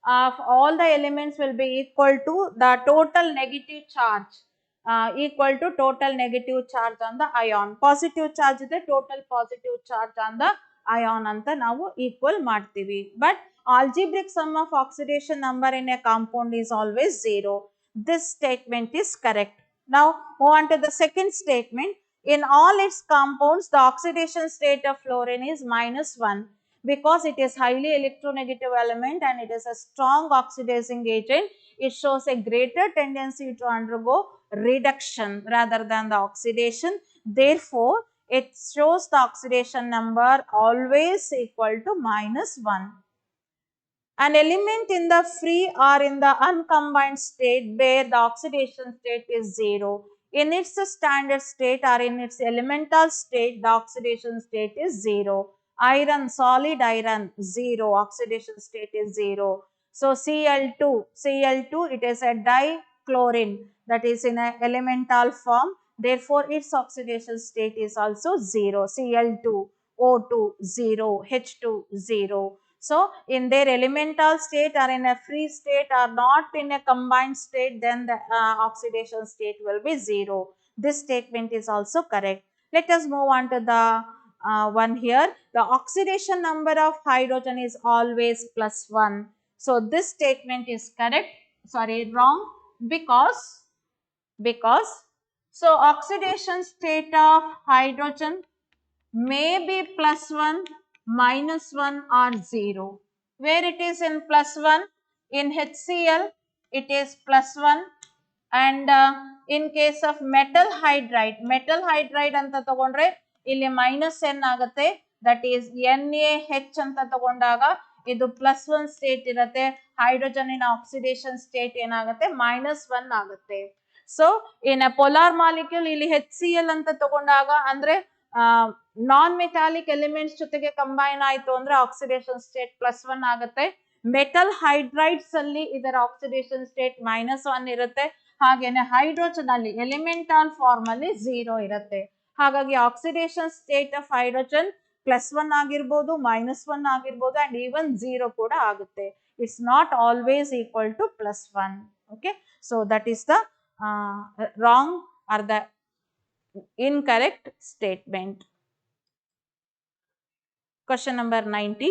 [SPEAKER 2] of all the elements will be equal to the total negative charge, equal to total negative charge on the ion. Positive charge ಇದೆ, total positive charge on the ion ಅಂತ ನಾವು equal ಮಾಡ್ತೀವಿ. But algebraic sum of oxidation number in a compound is always 0. This statement is correct. Now, move on to the second statement. In all its compounds, the oxidation state of fluorine is -1 because it is highly electronegative element and it is a strong oxidizing agent. It shows a greater tendency to undergo reduction rather than the oxidation. Therefore, it shows the oxidation number always equal to -1. An element in the free or in the uncombined state where the oxidation state is 0. In its standard state or in its elemental state, the oxidation state is 0. Iron, solid iron, 0. Oxidation state is 0. So, Cl2, it is a dichlorine, that is in an elemental form. Therefore, its oxidation state is also 0. Cl2, O2, 0, H2, 0. So, in their elemental state or in a free state or not in a combined state, then the oxidation state will be 0. This statement is also correct. Let us move on to the one here. The oxidation number of hydrogen is always +1. So, this statement is correct, wrong, because So oxidation state of hydrogen may be +1, -1 or 0. Where it is in +1, in HCl it is +1, and in case of metal hydride anta tagondre illi -n ಆಗುತ್ತೆ, that is NaH ಅಂತ ತಗೊಂಡಾಗ ಇದು +1 state ಇರುತ್ತೆ, ಹೈಡ್ರೋಜನಿನ oxidation state ಏನಾಗುತ್ತೆ -1 ಆಗುತ್ತೆ. So in a polar molecule ಇಲ್ಲಿ HCl ಅಂತ ತಗೊಂಡಾಗ ಅಂದ್ರೆ ನಾನ್ ಮೆಟಾಲಿಕ್ ಎಲಿಮೆಂಟ್ಸ್ ಜೊತೆಗೆ ಕಂಬೈನ್ ಆಯ್ತು ಅಂದ್ರೆ ಆಕ್ಸಿಡೇಷನ್ ಸ್ಟೇಟ್ +1 ಆಗುತ್ತೆ. ಮೆಟಲ್ ಹೈಡ್ರೈಡ್ಸ್ ಅಲ್ಲಿ ಇದರ ಆಕ್ಸಿಡೇಷನ್ ಸ್ಟೇಟ್ -1 ಇರುತ್ತೆ. ಹಾಗೇನೆ ಹೈಡ್ರೋಜನ್ ಅಲ್ಲಿ ಎಲಿಮೆಂಟಲ್ ಫಾರ್ಮ್ ಅಲ್ಲಿ 0 ಇರುತ್ತೆ. ಹಾಗಾಗಿ ಆಕ್ಸಿಡೇಷನ್ ಸ್ಟೇಟ್ ಆಫ್ ಹೈಡ್ರೋಜನ್ +1 ಆಗಿರ್ಬೋದು, -1 ಆಗಿರ್ಬೋದು, ಅಂಡ್ ಈವನ್ 0 ಕೂಡ ಆಗುತ್ತೆ. It's not always equal to +1. Okay, so that is the wrong or the incorrect statement. Question number 90.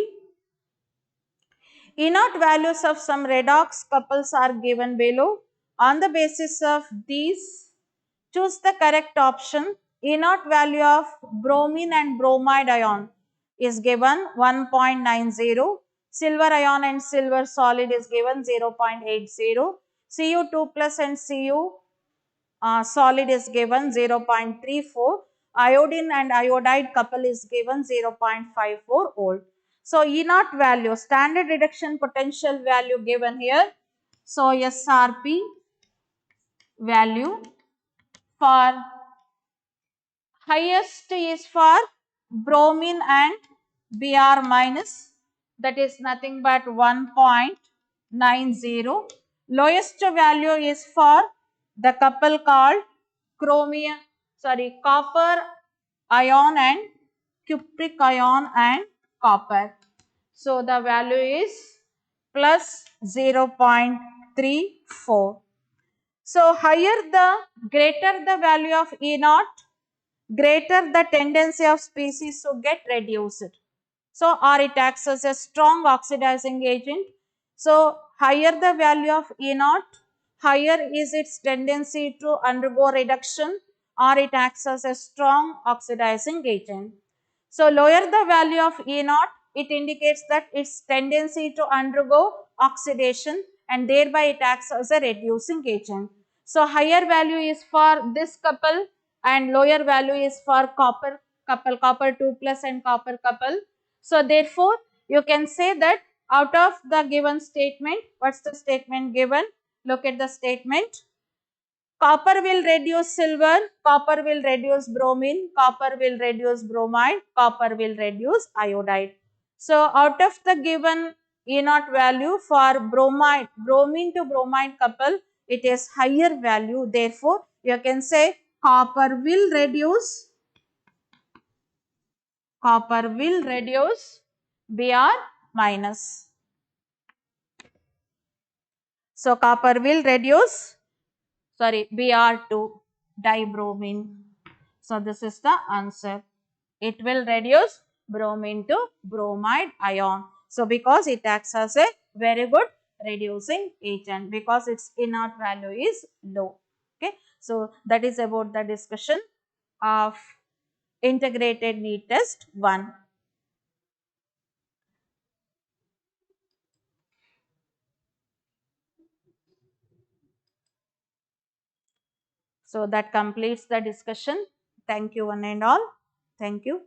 [SPEAKER 2] Inert values of some redox couples are given below. On the basis of these, choose the correct option. Inert value of bromine and bromide ion is given 1.90. Silver ion and silver solid is given 0.80. Cu2 plus and Cu solid is given 0.34. Iodine and iodide couple is given 0.54 volt. So inert value, standard reduction potential value given here. So SRP value for highest is for bromine and Br minus, that is nothing but 1.90. Lowest value is for the couple called copper ion and cupric ion and copper. So the value is plus 0.34. So higher the greater the value of E naught, greater the tendency of species to get reduced. So or it acts as a strong oxidizing agent. So higher the value of E naught, higher is its tendency to undergo reduction, or it acts as a strong oxidizing agent. So lower the value of E naught, it indicates that its tendency to undergo oxidation, and thereby it acts as a reducing agent. So higher value is for this couple and lower value is for copper couple, copper 2 plus and copper couple. So therefore you can say that out of the given statement, what's the statement given? Look at the statement. Copper will reduce silver, copper will reduce bromine, copper will reduce bromide, copper will reduce iodide. So out of the given E naught value for bromine to bromide couple, it is higher value. Therefore you can say copper will reduce Br minus. So copper will reduce Br2 dibromine. So this is the answer. It will reduce bromine to bromide ion. So because it acts as a very good reducing agent, because its inert value is low. Okay, so that is about the discussion of integrated NEET test 1. So that completes the discussion. Thank you one and all. Thank you.